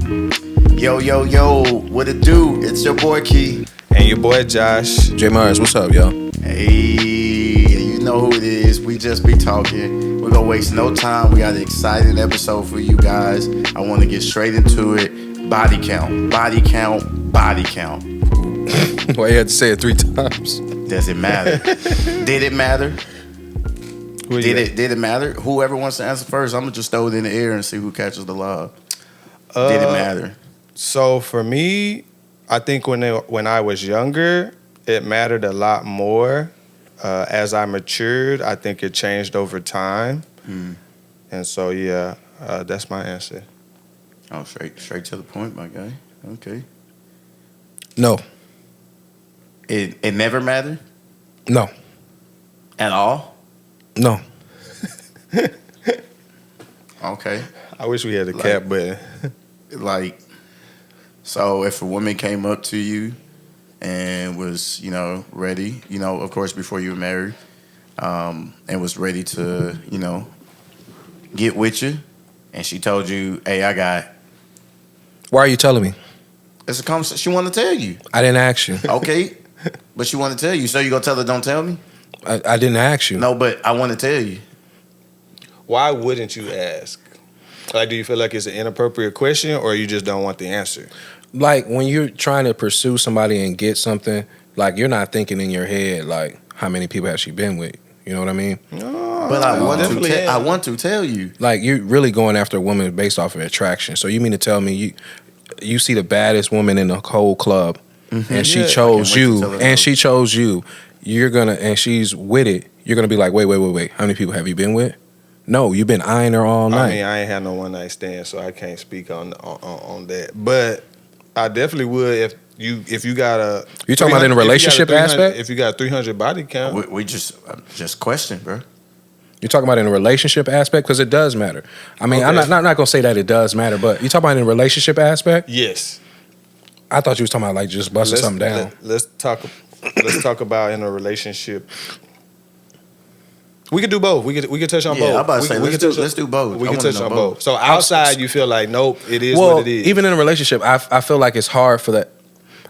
Yo, yo, yo, what it do? It's your boy Key. And your boy Josh. J Myers, what's up, yo? Hey, you know who it is. We just be talking. We're gonna waste no time. We got an exciting episode for you guys. I want to get straight into it. Body count, body count, body count. Why you had to say it 3 times? Does it matter? Did it matter? Did it matter? Whoever wants to answer first, I'm gonna just throw it in the air and see who catches the lob. Did it matter? So for me, I think when I was younger, it mattered a lot more. As I matured, I think it changed over time. And so, yeah, that's my answer. Oh, straight to the point, my guy. Okay. No. It never mattered? No. At all? No. Okay. I wish we had a cap button. So if a woman came up to you and was, ready, of course, before you were married, and was ready to, get with you, and she told you, hey, Why are you telling me? it's a conversation. She wanted to tell you. I didn't ask you. Okay. But she wanted to tell you. So you going to tell her, don't tell me? I didn't ask you. No, but I want to tell you. Why wouldn't you ask? Like, do you feel like it's an inappropriate question or you just don't want the answer? Like, when you're trying to pursue somebody and get something, like, you're not thinking in your head, like, how many people has she been with? You know what I mean? No, But I want to tell you. Like, you're really going after a woman based off of attraction. So you mean to tell me you see the baddest woman in the whole club, and she chose you, and she chose you. And she's with it. You're gonna be like, wait. How many people have you been with? No, you've been eyeing her all night. I mean, I ain't had no one night stand, so I can't speak on that. But I definitely would if you got a. You talking about in a relationship aspect? If you got 300 body count, We just question, bro. You're talking about in a relationship aspect, because it does matter. I mean, Okay. I'm not gonna say that it does matter, but you talking about in a relationship aspect? yes. I thought you was talking about like just busting something down. Let's talk about in a relationship. We could do both. We could touch on both. Yeah, I'm about to say, let's do both. We I can wanna touch know on both. both. So outside, you feel like nope, it is Well, what it is. even in a relationship, I feel like it's hard for that.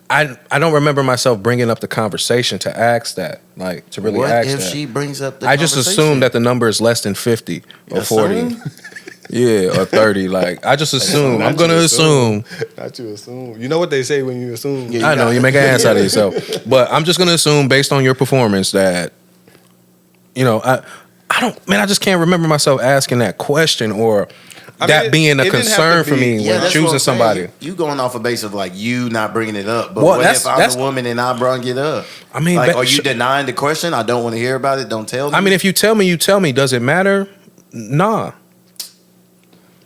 I don't remember myself bringing up the conversation to ask that, like to really What ask if that. she brings up the I just conversation? assume that the number is less than 50 or 40. Assume? Yeah, or 30. Like, I just assume. I'm going to assume. Not you assume. You know what they say when you assume. Yeah. I know, you make an ass out of yourself. But I'm just going to assume based on your performance that, I just can't remember myself asking that question or being a concern for me when that's what choosing I'm saying. somebody. You going off a base of like you not bringing it up, but Well, what if that's I'm the woman and I brought it up? I mean, like, are you denying the question? I don't want to hear about it. Don't tell me. I mean, if you tell me, you tell me. Does it matter? Nah.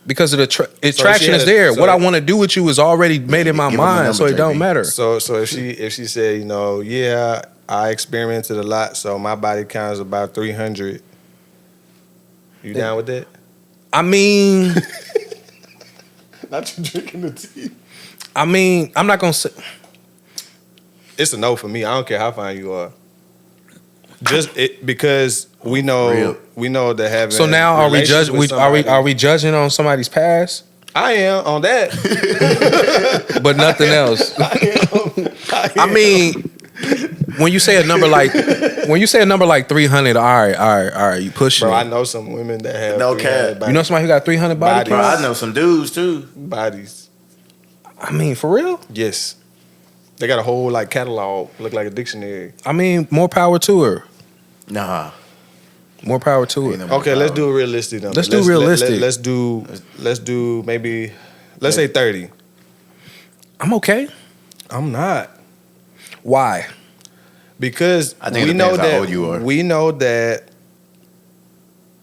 Because of the attraction is there. What I want to do with you is already made in my Give him a mind, number, so it don't JB. matter. So if she said, yeah, I experimented a lot, so my body count is about 300. You down with that? I mean, Not you drinking the tea. I'm not gonna say. It's a no for me. I don't care how fine you are. Because we know that having. So now are we judging? Are we judging on somebody's past? I am on that. But nothing else. I mean, when you say a number like 300, all right, you pushing. Bro, it. I know some women that have No cap. You know somebody who got 300 body Bodies. Bro, counts? I know some dudes too. bodies. I mean, for real? Yes. They got a whole like catalog, look like a dictionary. I mean, more power to her. Nah. More power to Ain't her. no more Okay, let's power. do a realistic number. Let's do realistic. Let's do maybe let's say 30. I'm okay. I'm not. Why? Because I think it we know depends how that old you are. we know that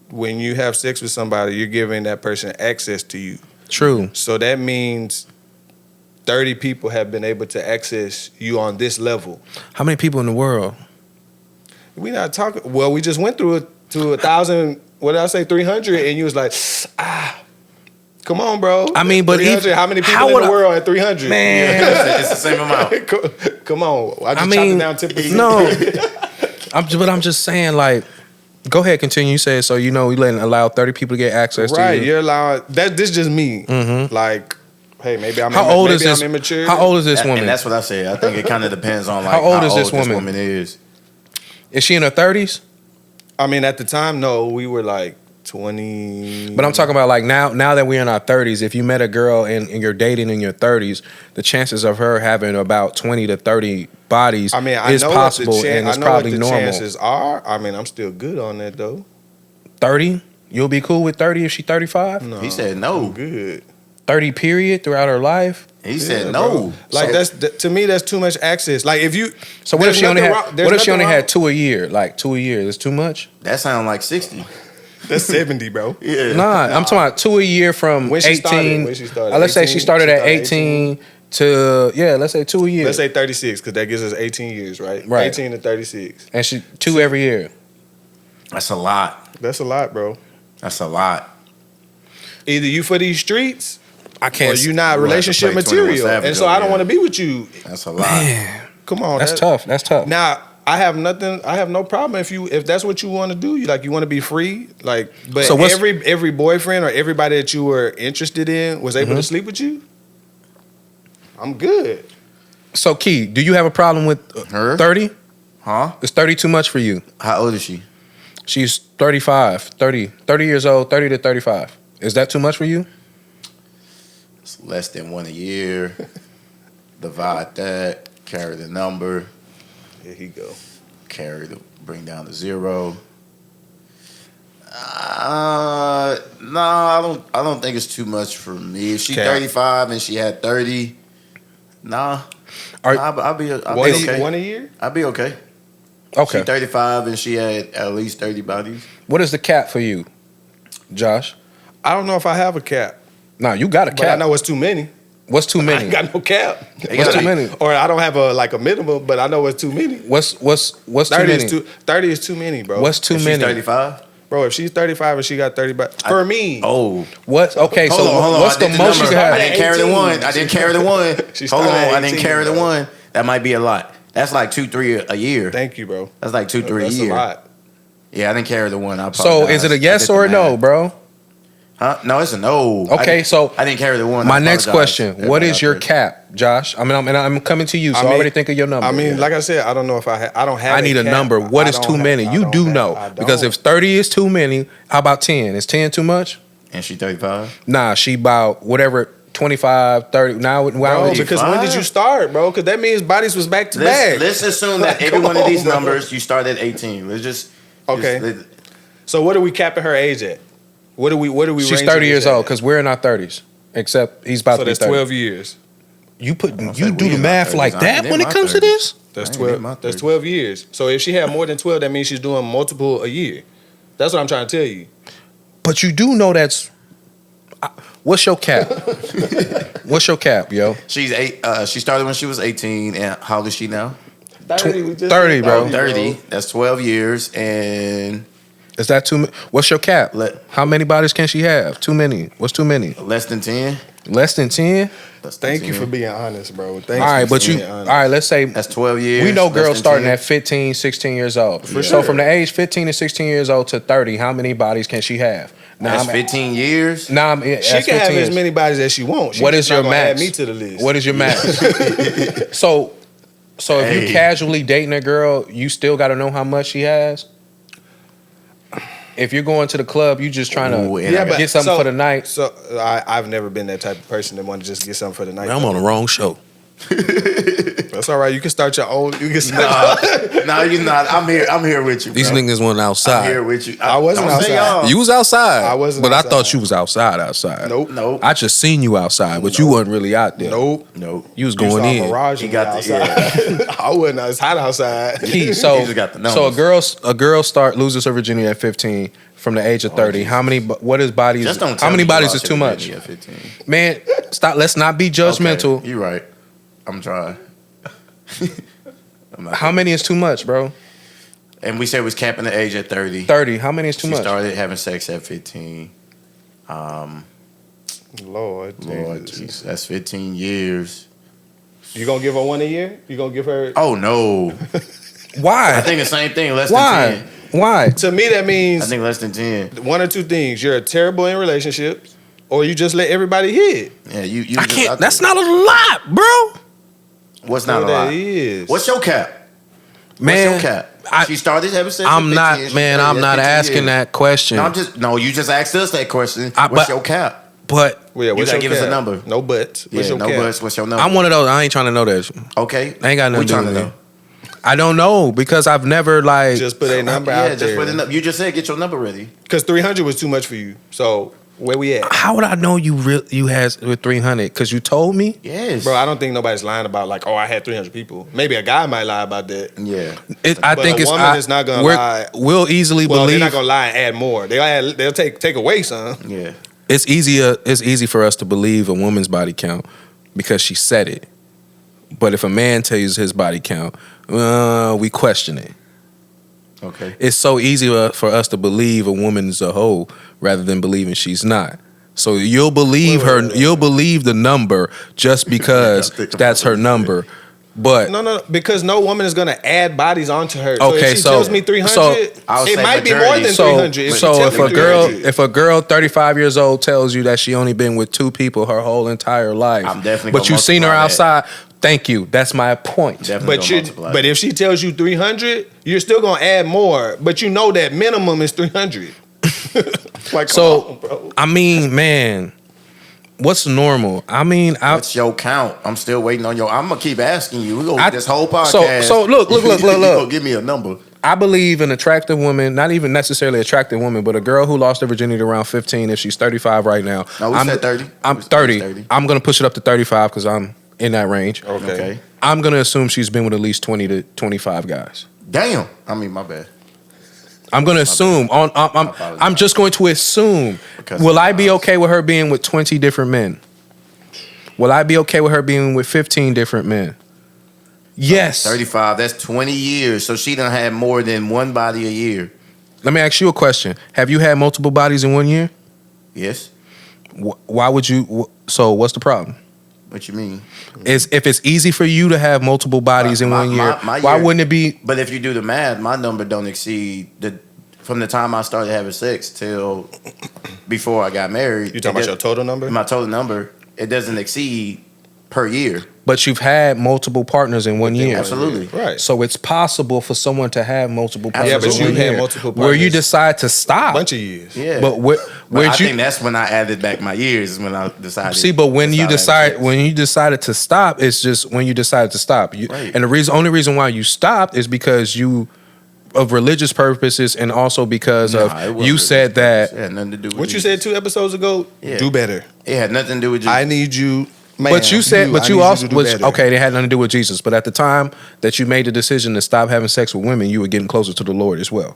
when you have sex with somebody, you're giving that person access to you. True. So that means 30 people have been able to access you on this level. How many people in the world? We not talking. Well, we just went through it to 1,000. What did I say? 300, and you was like, come on, bro. I mean, but 300, how many people in the world at 300? Man. Yeah, it's the same amount. Come on. I just chopped it down 10%. No. I'm just saying, like, go ahead, continue. You said, so we allow 30 people to get access to Right, you. you're allowing. This just me. Mm-hmm. Like, Hey, maybe I'm How old is this? immature. How old is this woman? And that's what I said. I think it kind of depends on like How old is this woman? is. Is she in her 30s? I mean, at the time, no, we were like 20. But I'm talking about like now that we're in our 30s, if you met a girl and you're dating in your 30s, the chances of her having about 20 to 30 bodies is possible, and it's probably normal. Chances are. I mean, I'm still good on that though. 30? You'll be cool with 30 if she's 35? No, He said no. I'm good. 30 period throughout her life? He said no. Bro. Like to me, that's too much access. Like if you. So what if she only had 2 a year? Like 2 a year, is too much? That sounds like 60. That's 70, bro. Yeah. Nah, I'm talking about 2 a year from When 18. When she started. Let's say she started at 18 to, let's say 2 a year. Let's say 36, because that gives us 18 years, right? Right. 18 to 36. And she 2 every year. That's a lot. That's a lot, bro. That's a lot. Either you for these streets, I can't. or you not We'll have to relationship play 21 material. Savage And so over I don't here. want to be with you. That's a lot. Man, Come on. that's tough. That's tough. Now, I have no problem if that's what you want to do. You want to be free, like. But So what's- every boyfriend or everybody that you were interested in was able to sleep with you. I'm good. So Key, do you have a problem with Her? 30? Huh? Is 30 too much for you? How old is she? She's 35, 30 years old, 30 to 35. Is that too much for you? It's less than 1 a year. Divide that. Carry the number. Here he go. Bring down the 0. No, I don't think it's too much for me. If she's Cap. 35 and she had 30, I'll be okay. 1 a year? I'll be okay. Okay. She's 35 and she had at least 30 bodies. What is the cap for you, Josh? I don't know if I have a cap. No, you got a But I cap. know it's too many. What's too I many? ain't got no cap. What's too many? Or I don't have a minimum, but I know it's too many. What's too 30 many? is 30 is too many, bro. What's too If many? she's 35? Bro, if she's 35 and she got 30 for me. Oh. What? Okay, Hold so on. what's I the did most you number. can have? I didn't carry the 18. one. I didn't carry the one. She Hold on. started at I didn't 18, carry the bro. one. That might be a lot. That's like 2-3 a year. Thank you, bro. That's like 2-3 a That's year. a lot. Yeah, I didn't carry the one. I So apologize. is it a I yes did or a the no, math. bro? Huh? No, it's a no. Okay, so I didn't carry the one. my I next apologize. question: What is your cap, Josh? I mean, I'm coming to you, so I already think of your number. I mean, like I said, I don't know if I don't have. I need a cap. number. What I is don't too have- many? I You don't do have- know I because don't. if 30 is too many, how about 10? Is 10 too much? And she 35? Nah, she about whatever 25, 30. Now, Bro, because when did you start, bro? Because that means bodies was back to back. Let's assume that every Come one of these on, bro. numbers you start at 18. Let's just Okay. So what are we capping her age at? What are we? She's ranging 30 this years at? old because we're in our 30s. Except he's about So to be that's 30. 12 years. You say do we the in math our like 30s. that I'm when in it my comes to 30s. this? That's I ain't in 12. my That's 30s. 12 years. So if she had more than 12, that means she's doing multiple a year. That's what I'm trying to tell you. But you do know that's. What's your cap? What's your cap, yo? She's she started when she was 18, and how old is she now? 30, we just 30, said bro. 30. That's 12 years, and Is that too? What's your cap? Let- How many bodies can she have? Too many. What's too many? less than 10. Less than 10? Thank you for being honest, bro. All right, but you. All right, let's say That's 12 years. we know less girls than starting 10. at 15, 16 years old. For So sure. from the age 15 to 16 years old to 30, how many bodies can she have? That's 15 years. Now I'm. She that's can 15 have years. as many bodies as she wants. She What just is your not gonna add max? me to the list. What is your max? So if you Hey. casually dating a girl, you still got to know how much she has. If you're going to the club, you just trying Ooh, to and I got- get something so- for the night. So I've never been that type of person that want to just get something for the night. I'm on the wrong show. That's all right. You can start your own. You can start. No, you're not. I'm here. I'm here with you. These bro. niggas went I'm outside. here with you. I wasn't don't say outside. y'all. You was outside. I wasn't but I outside. thought you was outside. Nope. Nope. I just seen you outside, but you wasn't really out there. Nope. Nope. You was You going saw a in. mirage He of got me the- outside. I wasn't. It's hot outside. Key, so You just got the so numbers. a girl loses her virginity at 15 from the age of 30. How many? What is bodies? Just don't How tell many me you bodies lost is your too much? virginity at 15. Man, stop. Let's not be judgmental. Okay, you're right. I'm trying. I'm not- How many is too much, bro? And we said we was capping the age at 30. 30. How many is too She much? started having sex at 15. Lord, Lord, Jesus. Jesus, that's 15 years. You gonna give her one a year? You gonna give her? Oh no! Why? I think the same thing. Less Why? than 10. Why? To me, that I means think less than 10. one or two things. You're terrible in relationships. or you just let everybody hit. Yeah, you I just can't. out That's there. not a lot, bro. What's not a What that lot? is. What's your cap? Man, What's your cap? I- She started having sex. I'm at 15, not, she man. started I'm at not 15 asking years. that question. You just asked us that question. But- What's your cap? But Well, yeah, You what's gotta your give us a cap? number. No buts. What's Yeah, your no cap? buts. What's your number? I'm one of those. I ain't trying to know that. Okay. I ain't got nothing We to do trying with to me. know. I don't know because I've never like. Just put a number Yeah, out just there. put it up. You just said get your number ready. Because 300 was too much for you. So where we at? How would I know you had with 300? Because you told me. Yes, Bro, I don't think nobody's lying about like, oh, I had 300 people. Maybe a guy might lie about that. Yeah. I But think a it's woman is not gonna lie. We'll easily Well, they're believe not gonna lie and add more. They'll take away some. Yeah. it's easy for us to believe a woman's body count because she said it. But if a man tells you his body count, we question it. Okay. It's so easy for us to believe a woman's a hoe rather than believing she's not. So you'll believe her. You'll believe the number just because that's her number. But No, because no woman is gonna add bodies onto her. Okay, so if she so- tells me 300, I would it say might be more majority. than so 300. If she so tells if me a girl 300. if a girl 35 years old tells you that she only been with 2 people her whole entire life, I'm definitely but gonna you seen her multiply that. outside. Thank you. That's my point. Definitely gonna multiply But it. if she tells you 300, you're still gonna add more. But you know that minimum is 300. Like, So- come on, bro. I mean, man, what's normal? I mean, What's your count? I'm still waiting on your. I'm gonna keep asking you. We go this whole podcast. So look. You gonna give me a number. I believe an attractive woman, not even necessarily attractive woman, but a girl who lost her virginity around 15, if she's 35 right now. No, we said 30. I'm We said 30. 30. I'm going to push it up to 35 because I'm in that range. Okay. I'm going to assume she's been with at least 20 to 25 guys. Damn. I mean, my bad. I'm going to assume. I'm just going to assume. Because Will of I be the okay with her being with 20 different men? Will I be okay with her being with 15 different men? Yes. 35. That's 20 years. So she done had more than one body a year. Let me ask you a question. Have you had multiple bodies in 1 year? Yes. Why would you? So what's the problem? What you mean? Is if it's easy for you to have multiple bodies in 1 year, my why year- wouldn't it be? But if you do the math, my number don't exceed from the time I started having sex till before I got married. You talking about your total number? My total number, it doesn't exceed per year. But you've had multiple partners in 1 year. Absolutely. Right. So it's possible for someone to have multiple partners. Yeah, but in you 1 had year, multiple where you partners. decide to stop. Bunch of years. Yeah. But But where'd I you think that's when I added back my years is when I decided. see? But when you to start having sex. when you decided to stop, it's just when you decided to stop. Right. And the only reason why you stopped is because you, of religious purposes, and also because Nah, it of wasn't you really said that. it had nothing to do with What you Jesus. said 2 episodes ago? Yeah. Do better. It had nothing to do with Jesus. I need you. Man, But you said, but I you need also to do was better. okay. They had nothing to do with Jesus. But at the time that you made the decision to stop having sex with women, you were getting closer to the Lord as well.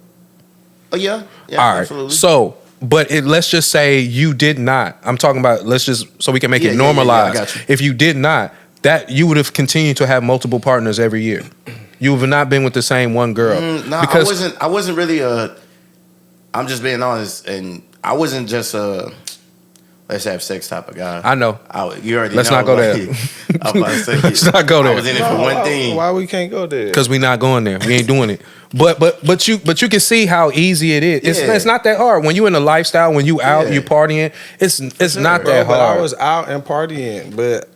Oh yeah. Yeah. All right. Absolutely. So, but let's just say you did not. I'm talking about. Let's just so we can make Yeah, it yeah, yeah, yeah, I normalized. got you. If you did not, that you would have continued to have multiple partners every year. You would have not been with the same one girl. No, I wasn't really I'm just being honest, and I wasn't just a let's have sex type of guy. I know. You already Let's know. not go like, there. I'm about to say, Let's not go there. I was in it for one thing. Why we can't go there? Because we not going there. We ain't doing it. But you can see how easy it is. Yeah. It's not that hard. When you in a lifestyle, when you out, Yeah. you partying, it's not Bro, that but hard. I was out and partying, but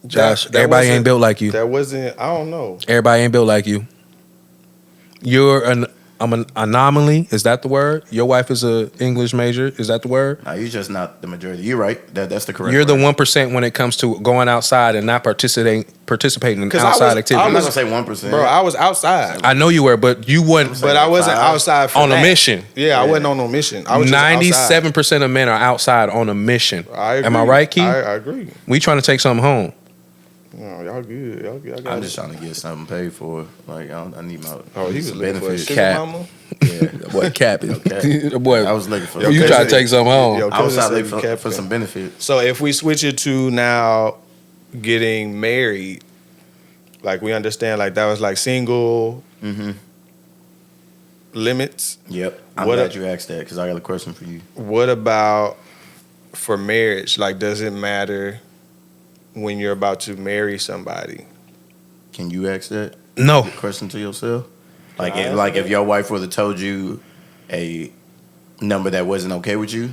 Josh, that everybody wasn't- ain't built like you. That wasn't. I don't know. Everybody ain't built like you. You're an anomaly. Is that the word? Your wife is a English major. Is that the word? No, you're just not the majority. You're right. That's the correct. You're the word. 1% when it comes to going outside and not participating in 'Cause I outside was- activities. I'm not gonna say 1%, Bro, I was outside, I know you were, but you wouldn't. but I wasn't outside for On a that. mission. Yeah, I wasn't on no mission. I was just outside. 97% of men are outside on a mission. I agree. Am I right, Keith? I agree. We trying to take something home. No, y'all good. Y'all got I'm it. just trying to get something paid for. Like I need my. Oh, he was some looking for a benefits. sugar Cap. mama. Yeah. What capping? Okay. Boy, I was looking for. Yo, you cousin- try to take something home. Yo, I was cousin out said looking you for capping. some benefits. So if we switch it to now getting married, like we understand, like that was like single limits. Yep. I'm What glad a- you asked that because I got a question for you. What about for marriage? Like, does it matter when you're about to marry somebody? Can you ask that No. question to yourself? Like, Can I if your wife would have told you a number that wasn't okay with you,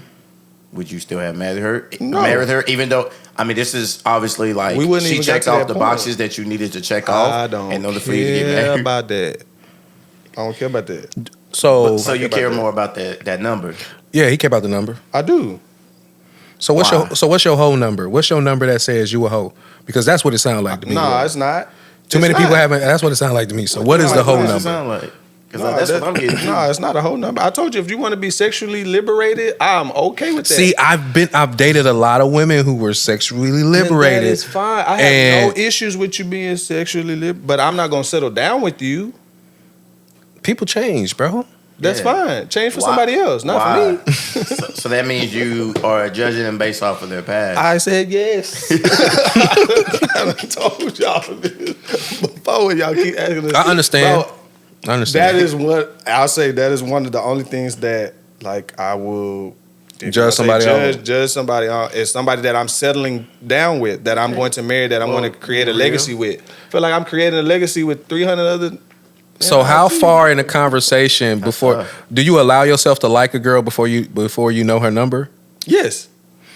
would you still have married her? No. Married her, even though this is obviously like We wouldn't she even checked got to off that the point. boxes that you needed to check off. I don't in order for you to get care married. about that. I don't care about that. So So you care that. more about that number? yeah, he care about the number. I do. So what's Why? what's your whole number? What's your number that says you a hoe? Because that's what it sounds like to me. No, it's not. Too many people haven't. That's what it sounds like to me. So what is the whole What does it number? sound like? Because No, that's what I'm getting. No, it's not a whole number. I told you if you want to be sexually liberated, I'm okay with that. See, I've dated a lot of women who were sexually And liberated. that is fine. I have no issues with you being sexually liberated, but I'm not gonna settle down with you. People change, bro. That's Yeah. fine. Change for Why? somebody else, not Why? for me. So that means you are judging them based off of their past. I said yes. I told y'all this before when y'all keep asking this. I understand. Bro, I understand. that is what I'll say. That is one of the only things that like I will if Judge I say somebody on. Judge somebody on. It's somebody that I'm settling down with, that I'm going to marry, that I'm going to create a real. legacy with. I feel like I'm creating a legacy with 300 other. So how far in the conversation before tough. do you allow yourself to like a girl before you know her number? Yes.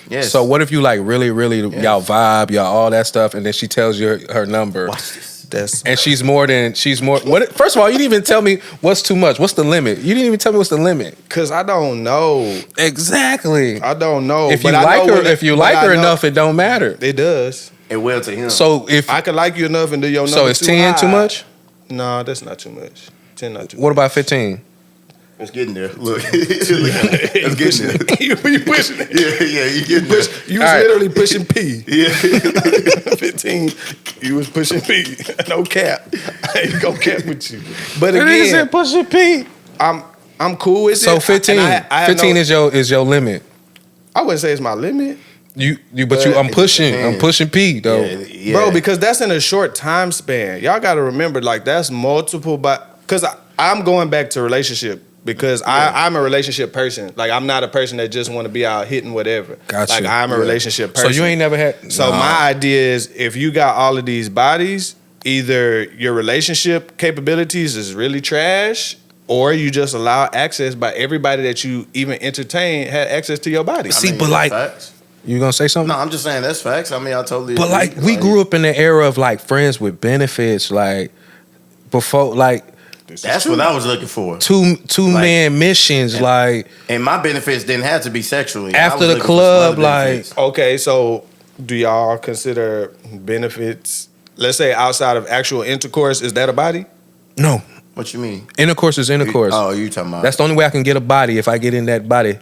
Yes. So what if you like really Yes. y'all vibe, y'all all that stuff, and then she tells you her number, Watch this. That's and she's more. What? First of all, you didn't even tell me what's too much. What's the limit? You didn't even tell me what's the limit. because I don't know. Exactly. I don't know. If you but I like know her, when if you but like I her know- enough, it don't matter. it does. It will to him. So if I can like you enough and do your number. so, is too 10 too high. much? No, that's not too much. 10 not too What much. about 15? it's getting there. Look, it's getting there. you pushing it. Yeah, you getting there. You was All right. literally pushing P. Yeah. 15, you was pushing P. No cap. I ain't gonna cap with you. But It again, isn't pushing P. I'm cool with it. So 15. And I have 15 no- is your limit. I wouldn't say it's my limit. I'm pushing depends. P though. Yeah. Bro, because that's in a short time span. Y'all got to remember, like, that's multiple, but because I'm going back to relationship because I'm a relationship person. Like, I'm not a person that just want to be out hitting whatever. Gotcha. Like, I'm a Yeah. relationship So person. you ain't never had. So Nah. my idea is, if you got all of these bodies, either your relationship capabilities is really trash, or you just allow access by everybody that you even entertain had access to your body. See, but that's like- facts. You gonna say something? No, I'm just saying that's facts. I totally. But agree. like we grew up in the era of like friends with benefits, like before like That's what I was looking for. two Like- man missions, and- like And my benefits didn't have to be sexually. After I was the looking for some club, other like- benefits. Okay, so do y'all consider benefits, let's say outside of actual intercourse, is that a body? no. What you mean? Intercourse is intercourse. Oh, you talking about? That's the only way I can get a body if I get in that body.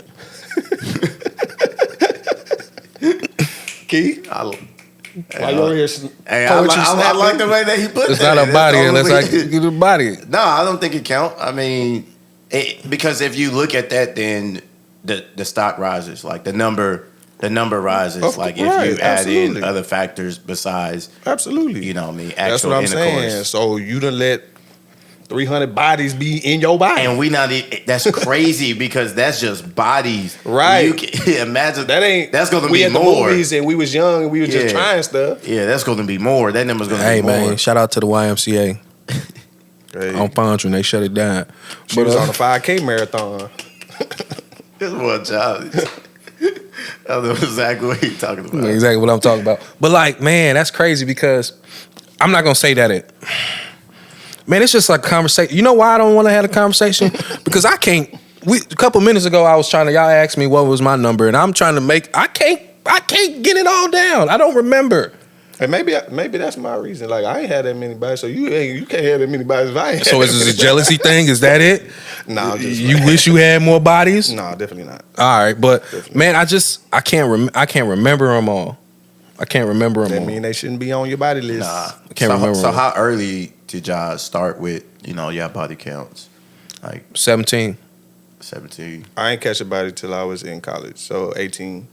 Key? Why you over here Hey, I poetry like snapping? the way that he put It's that. not a That's body the only unless I way- get a body. No, I don't think it count. Because if you look at that, then the stock rises. Like the number rises. Of Like course, if you right, add absolutely. in other factors besides, Absolutely. you know what I mean, That's actual what I'm intercourse. saying. So you done let 300 bodies be in your body. And that's crazy because that's just bodies. Right. You can imagine that ain't. that's gonna we be at the more. movies and we was young and we was just Yeah. trying stuff. Yeah, that's gonna be more. That number's gonna Hey be more. man, shout out to the YMCA Hey, on Fondren. They shut it down. she was on a 5K marathon. This one child. I know exactly what he's talking about. Exactly what I'm talking about. But like, man, that's crazy because I'm not gonna say that it. Man, it's just like conversation. You know why I don't want to have a conversation? Because I can't. A couple minutes ago, I was trying to. Y'all asked me what was my number, and I'm trying to make. I can't get it all down. I don't remember. And maybe that's my reason. Like, I ain't had that many bodies, so you can't have that many bodies if I ain't. So had is that this a many jealousy thing? Is that it? Nah, I'm just You wish you had more bodies? No, definitely not. All right, but man, I can't remember them all. I can't remember them That all. mean they shouldn't be on your body list. Nah. I can't remember. So how early did y'all start with, y'all body counts? Like 17. 17. I ain't catch a body till I was in college, so 18.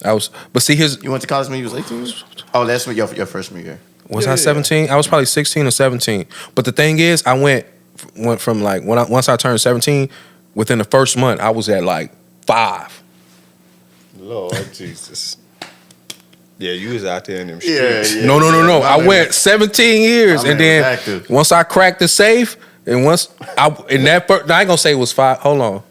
But see, You went to college when you was 18? Oh, that's your freshman year. Was Yeah. I 17? I was probably 16 or 17. But the thing is, I went from like once I turned 17, within the first month, I was at like 5. Lord Jesus. Yeah, you was out there in them streets. Yeah. No. My I man went 17 years, My and man then was active. once I cracked the safe, and once I ain't gonna say it was 5. Hold on,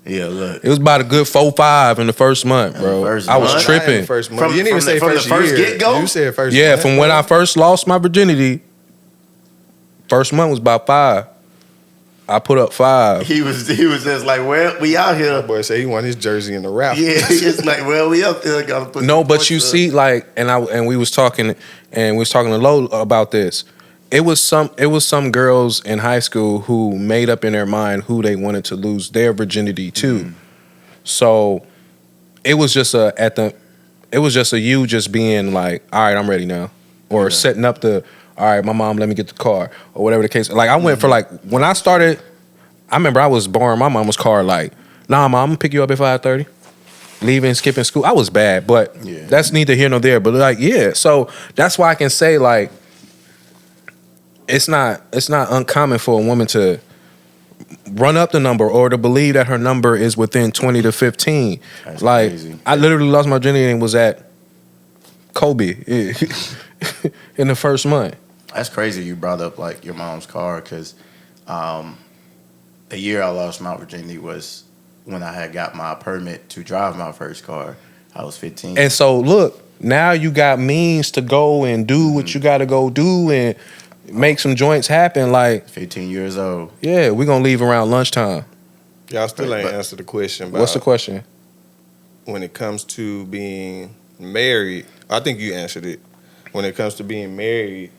Yeah, look. It was about a good 4-5 in the first month, bro. First I was month? tripping. First month. You didn't even say from first the first year. get-go? You said first Yeah, month, from bro. when I first lost my virginity, first month was about 5. I put up 5. He was just like, well, we out here. That boy said he won his jersey in the rap. Yeah, it's like, well, we up there. Gotta put No, some but points you up. see, like, and we was talking to Lo about this. It was some girls in high school who made up in their mind who they wanted to lose their virginity to. Mm-hmm. So it was just a you just being like, all right, I'm ready now, or setting up the, all right, my mom let me get the car or whatever the case. Like I went for like when I started, I remember I was borrowing my mama's car. Like, nah, mom, I'm gonna pick you up at 5:30. Leaving, skipping school. I was bad, but that's neither here nor there. But like, yeah, so that's why I can say like, it's not uncommon for a woman to run up the number or to believe that her number is within 20 to 15. That's like, crazy. I literally lost my virginity and was at Kobe in the first month. That's crazy you brought up like your mom's car because the year I lost my virginity was when I had got my permit to drive my first car. I was 15. And so look, now you got means to go and do what you got to go do and make some joints happen. Like 15 years old. yeah, we're gonna leave around lunchtime. Y'all still ain't answered the question about What's the question? when it comes to being married. I think you answered it. When it comes to being married,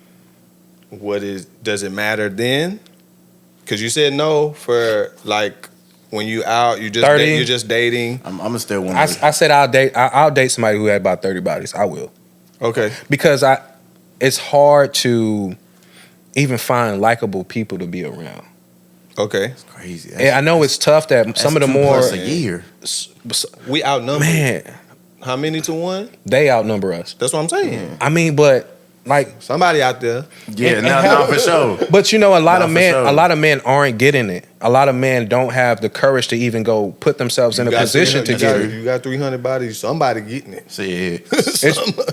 does it matter then? Because you said no for like when you out, you're just dating. I'm still one. I said I'll date somebody who had about 30 bodies. I will. Okay. Because it's hard to even find likable people to be around. Okay. It's crazy. And I know it's tough that some of the 2 more plus a year. We outnumber. man, How many to one? they outnumber us. That's what I'm saying. I mean, but like, Somebody out there. Yeah, and no, for sure. but you know, a lot Nah, of for men, sure. a lot of men aren't getting it. A lot of men don't have the courage to even go put themselves in a position to get it. You got 300 bodies. Somebody getting it. See,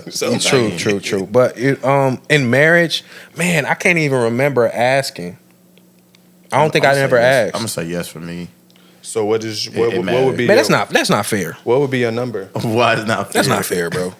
Somebody. True. But in marriage, man, I can't even remember asking. I don't think I ever asked. I'm gonna say yes for me. So what It would be? Man, that's not fair. What would be your number? Why is not? That's not fair, bro.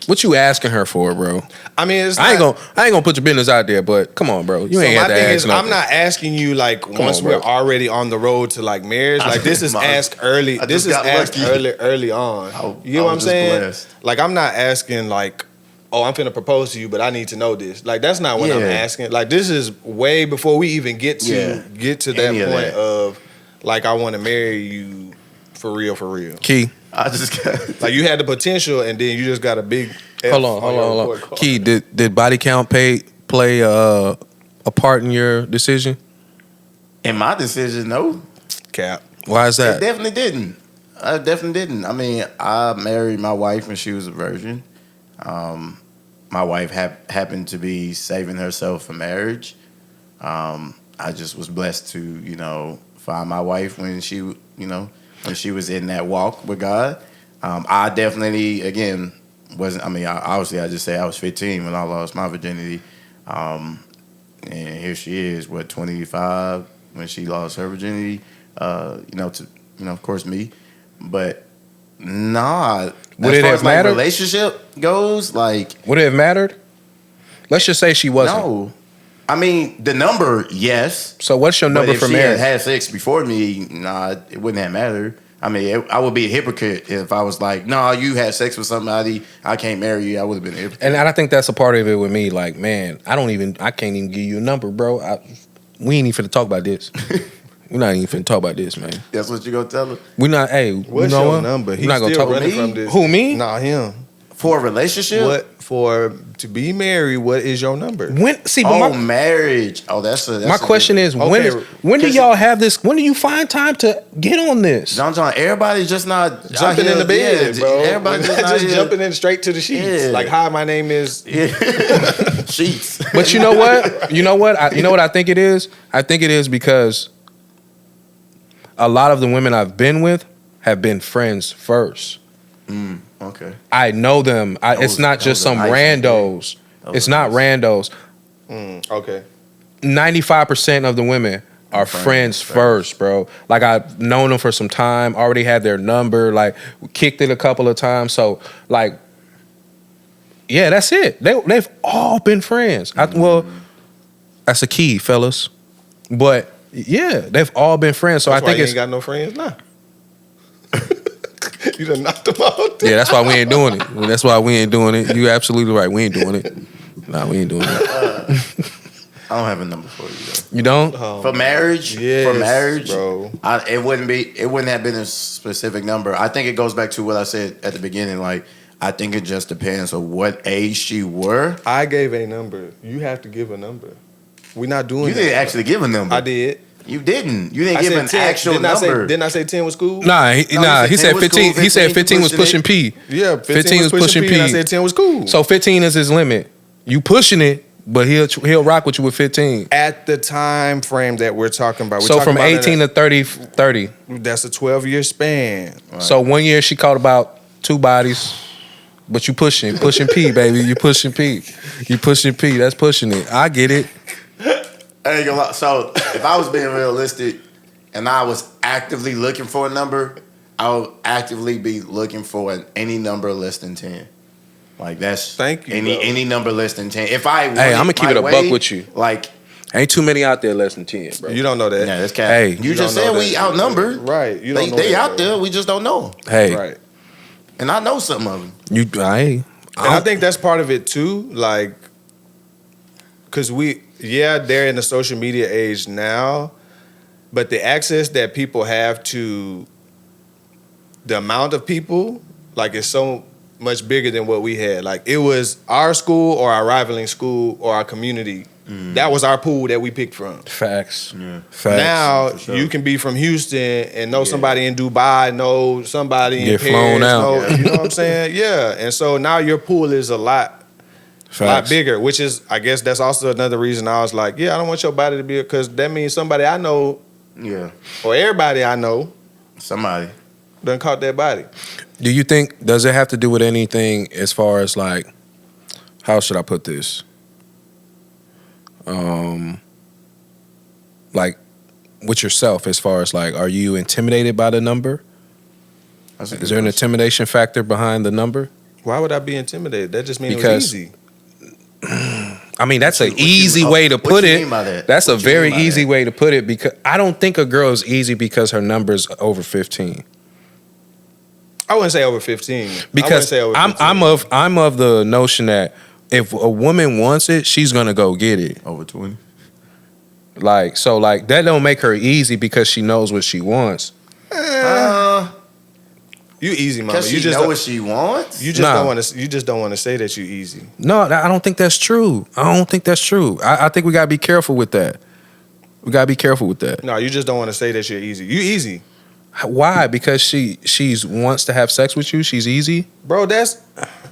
What you asking her for, bro? I mean, it's I ain't gonna put your business out there, but come on, bro. You ain't my have to thing ask is, nothing. I'm not asking you like once on, bro. we're already on the road to like marriage. Like this is asked early. I This just is got asked lucky. early on. I You know what I'm was just saying? blessed. Like I'm not asking like, oh, I'm finna propose to you, but I need to know this. Like that's not what I'm Yeah. asking. Like this is way before we even get to that Any of point that. of like I want to marry you for real. Key. I just got. Like you had the potential, and then you just got a big. F Hold your on. report card. Key, did body count play a part in your decision? In my decision, no. Cap. Why is It that? definitely didn't. I definitely didn't. I mean, I married my wife when she was a virgin. My wife happened to be saving herself for marriage. I just was blessed to, find my wife when she, when she was in that walk with God. I definitely, again, wasn't. I mean, obviously, I just say I was 15 when I lost my virginity, and here she is, 25 when she lost her virginity. Of course, me, but nah. Would as it far have as like mattered? relationship goes, like Would it have mattered? Let's just say she wasn't. no. I mean, the number, yes. So what's your number but if for she marriage? had sex before me, nah, it wouldn't have mattered. I mean, I would be a hypocrite if I was like, nah, you had sex with somebody, I can't marry you. I would have been a hypocrite. And I think that's a part of it with me. Like, man, I can't even give you a number, bro. We ain't even finna talk about this. We're not even finna talk about this, man. That's what you gonna tell her? We're not. Hey, What's you know your what? number? We're He's not gonna still talk. running me? from this. Who, me? Nah, him. For a relationship? To be married? What is your number? When? See, but Oh, marriage. Oh, that's my question is, when do Cause- y'all have this? When do you find time to get on this? John, everybody's just not Jumping in the bed, bro. Everybody's We're not just, just jumping in straight to the sheets. Yeah. Like, hi, my name is. sheets. But you know what? You know what I think it is? I think it is because a lot of the women I've been with have been friends first. Okay. I know them. It's not that just was a some nice randos. That was It's not nice. randos. Okay. 95% of the women are friends first, bro. Like I've known them for some time, already had their number, like we kicked it a couple of times. So like, yeah, that's it. They've all been friends. Well, that's a key, fellas. But yeah, they've all been friends. So that's I think you ain't got no friends now. You done knocked them out. Yeah, that's why we ain't doing it. That's why we ain't doing it. You absolutely right. We ain't doing it. Nah, we ain't doing it. I don't have a number for you though. You don't? For marriage? Yes, for marriage, bro. It wouldn't have been a specific number. I think it goes back to what I said at the beginning. Like, I think it just depends on what age she were. I gave a number. You have to give a number. We're not doing You that. didn't actually give a number. I did. You didn't. You didn't give an 10. actual didn't number. Didn't I say 10 was cool? Nah, he said 15. He said 15 was pushing P. Yeah, 15 was pushing P. And I said 10 was cool. So 15 is his limit. You pushing it, but he'll rock with you with 15. At the time frame that we're talking about. So from 18 to 30. That's a 12-year span. Right. So 1 year she caught about 2 bodies. But you pushing P, baby. You pushing P. That's pushing it. I get it. I ain't gonna lie. So if I was being realistic and I was actively looking for a number, I would actively be looking for any number less than 10. Like that's Thank you, any number less than 10. If I Hey, I'm gonna keep it a buck with you. Like, Ain't too many out there less than 10, bro. You don't know that. yeah, that's cap. Hey. You just said we outnumbered. Right. You don't know They that, out bro. there. We just don't know. Hey, Right. And I know some of them. And I think that's part of it too, like, because they're in the social media age now, but the access that people have to the amount of people, like, is so much bigger than what we had. Like, it was our school or our rivaling school or our community. That was our pool that we picked from. facts. Yeah. Facts. Now sure. you can be from Houston and know somebody in Dubai, know somebody in Get Paris, flown out. you know what I'm saying? Yeah, and so now your pool is a lot bigger, which is, I guess that's also another reason I was like, yeah, I don't want your body to be, because that means somebody I know Yeah. or everybody I know Somebody. done caught that body. Do you think, does it have to do with anything as far as like, how should I put this? Like with yourself, as far as like, are you intimidated by the number? Is there an intimidation factor behind the number? Why would I be intimidated? That just means Because- it was easy. I mean, that's an What you- easy way to what put you it. mean by that? That's a What you mean very by easy that? way to put it, because I don't think a girl is easy because her number's over 15. I wouldn't say over 15. Because I wouldn't say over 15. I'm of the notion that if a woman wants it, she's gonna go get it. Over 20. Like, so like that don't make her easy because she knows what she wants. You easy, mama. Because You she just know don't- what she wants? You just Nah. don't want to. You just don't want to say that you easy. No, I don't think that's true. I think we gotta be careful with that. No, you just don't want to say that you're easy. You easy, Why? Because she's wants to have sex with you. She's easy. bro. That's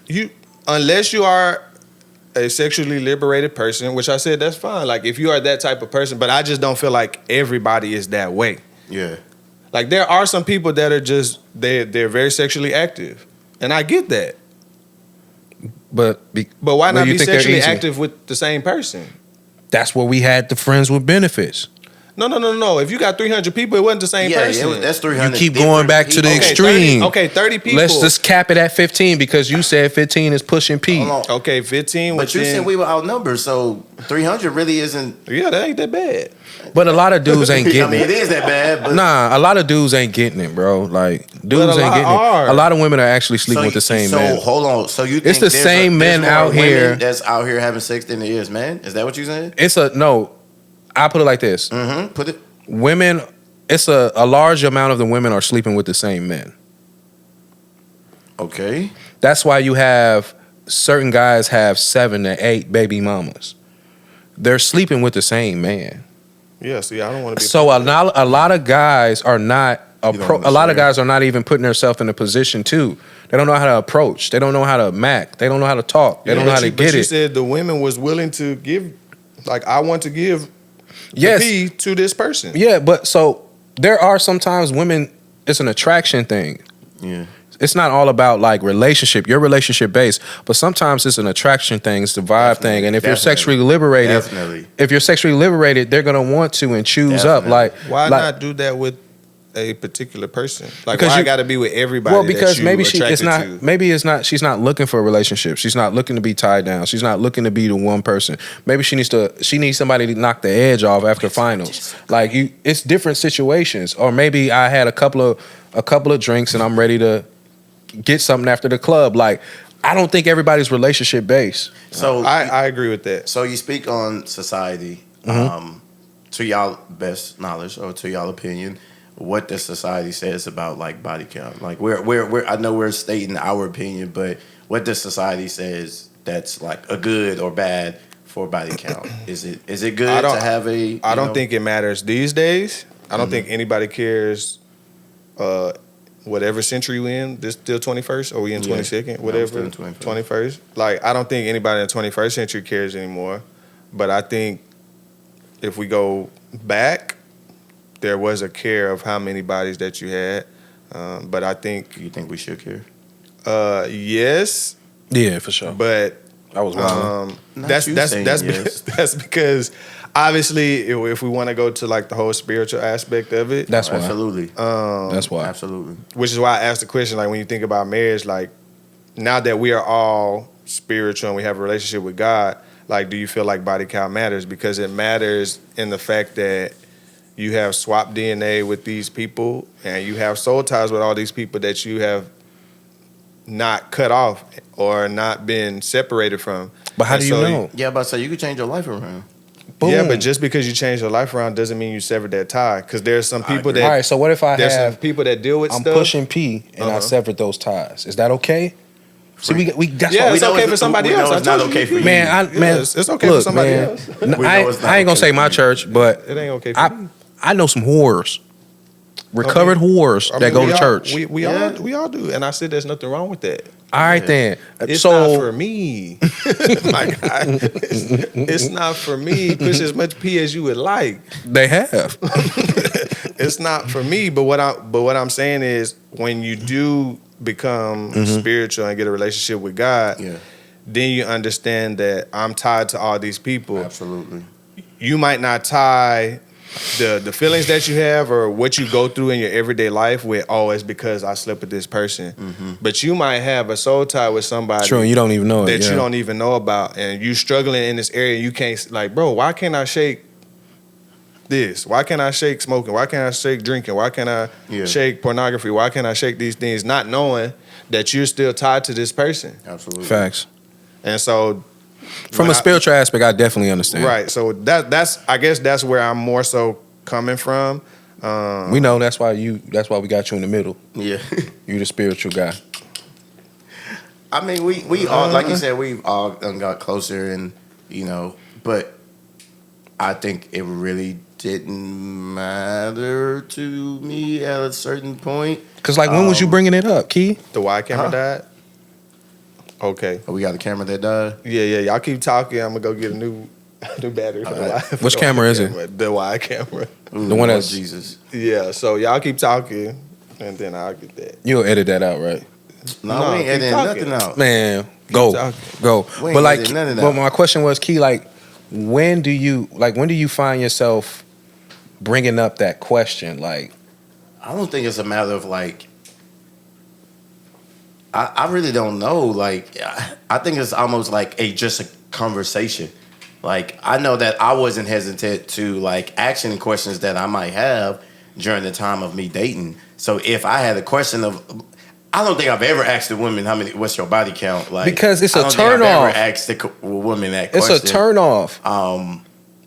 you. Unless you are a sexually liberated person, which I said that's fine. Like, if you are that type of person, but I just don't feel like everybody is that way. Yeah. Like, there are some people that are just they're very sexually active, and I get that. But Why not you be think they're sexually easy? active with the same person? That's where we had the friends with benefits. No. If you got 300 people, it wasn't the same person. That's 300. You keep going back to the people. extreme. 30 people. Let's just cap it at 15 because you said 15 is pushing P. Hold on. Okay, 15. But you said we were outnumbered, so 300 really isn't. Yeah, that ain't that bad. But a lot of dudes ain't I getting mean, it it. is that bad, but. Nah, a lot of dudes ain't getting it, bro. Like, dudes a ain't lot getting are. it. A lot of women are actually sleeping with the same so, man. hold on. So you think It's the there's same men more out women here- that's out here having sex than there is men? Is that what you saying? I put it like this. Mm-hmm. Put it. Women, it's a large amount of the women are sleeping with the same men. Okay. That's why you have certain guys have 7 to 8 baby mamas. They're sleeping with the same man. Yeah, see, I don't want to be. So a lot of guys are not don't wanna a lot of share. guys are not even putting themselves in a position to. They don't know how to approach. They don't know how to mac. They don't know how to talk. They don't know how to But get you it. said the women was willing to give, like, I want to give Yes. the P to this person. Yeah, but so there are sometimes women, it's an attraction thing. Yeah. It's not all about like relationship. You're relationship based, but sometimes it's an attraction thing, it's the vibe thing. And if you're sexually liberated, they're gonna want to and choose up. Like, why not do that with a particular person? Like, because why I got to be with everybody? Well, because that maybe to? Maybe it's not. She's not looking for a relationship. She's not looking to be tied down. She's not looking to be the one person. Maybe she needs somebody to knock the edge off after finals. Like it's different situations. Or maybe I had a couple of drinks and I'm ready to get something after the club. Like, I don't think everybody's relationship based. So I agree with that. So you speak on society, to y'all best knowledge or to y'all opinion. What does society says about like body count? Like we're I know we're stating our opinion, but what does society says that's like a good or bad for body count? Is it good to have a? I don't think it matters these days. I don't think anybody cares. Whatever century we in, this still 21st or we in 22nd, whatever, 21st. Like, I don't think anybody in the 21st century cares anymore. But I think if we go back, there was a care of how many bodies that you had. But I think... You think we should care? Yes. Yeah, for sure. But I was wrong. That's because obviously if we want to go to like the whole spiritual aspect of it, that's why. Absolutely. That's why. Absolutely. Which is why I asked the question, like when you think about marriage, like now that we are all spiritual and we have a relationship with God, like do you feel like body count matters? Because it matters in the fact that you have swapped DNA with these people and you have soul ties with all these people that you have not cut off or not been separated from. But how do you know? Yeah, but so you could change your life around. Boom. Yeah, but just because you change your life around doesn't mean you severed that tie. Because there's some people that... All right, so what if there's some people that deal with I'm stuff. pushing P and I severed those ties. Is that okay? See, we that's yeah, what it's okay for somebody else. It's not okay for you. Man, it's okay for somebody else. I ain't gonna say my church, but it ain't okay for me. I know some whores, recovered whores that go to church. We all do, and I said there's nothing wrong with that. All right then. It's so, not for me. My guy, it's not for me. Push as much P as you would like. They have. It's not for me. But what I'm saying is, when you do become spiritual and get a relationship with God, then you understand that I'm tied to all these people. Absolutely. You might not tie the feelings that you have or what you go through in your everyday life with, it's because I slept with this person. But you might have a soul tie with somebody. True, and you don't even know that it. You don't even know about, and you struggling in this area. You can't, like, bro, why can't I shake this? Why can't I shake smoking? Why can't I shake drinking? Why can't I shake pornography? Why can't I shake these things? Not knowing that you're still tied to this person. Absolutely. Facts. And so, from a spiritual aspect, I definitely understand. Right. So that's I guess that's where I'm more so coming from. We know that's why we got you in the middle. Yeah. You the spiritual guy. I mean, we all, like you said, we've all got closer, and but I think it really didn't matter to me at a certain point. Cause like, when was you bringing it up, Key? The Y camera died. Okay. Oh, we got a camera that died? Yeah. Y'all keep talking. I'm going to go get a new battery for the Y. Which camera is it? The Y camera. Ooh, the one that's... Jesus. Yeah, so y'all keep talking, and then I'll get that. You'll edit that out, right? No, we ain't editing nothing out. Man, go. But like, but my question was, Key, like, when do you find yourself bringing up that question? Like, I don't think it's a matter of like, I really don't know. Like, I think it's almost like just a conversation. Like, I know that I wasn't hesitant to like asking questions that I might have during the time of me dating. So if I had a question of, I don't think I've ever asked a woman what's your body count, like, because it's a turn off. I've never asked a woman that question. It's a turn off.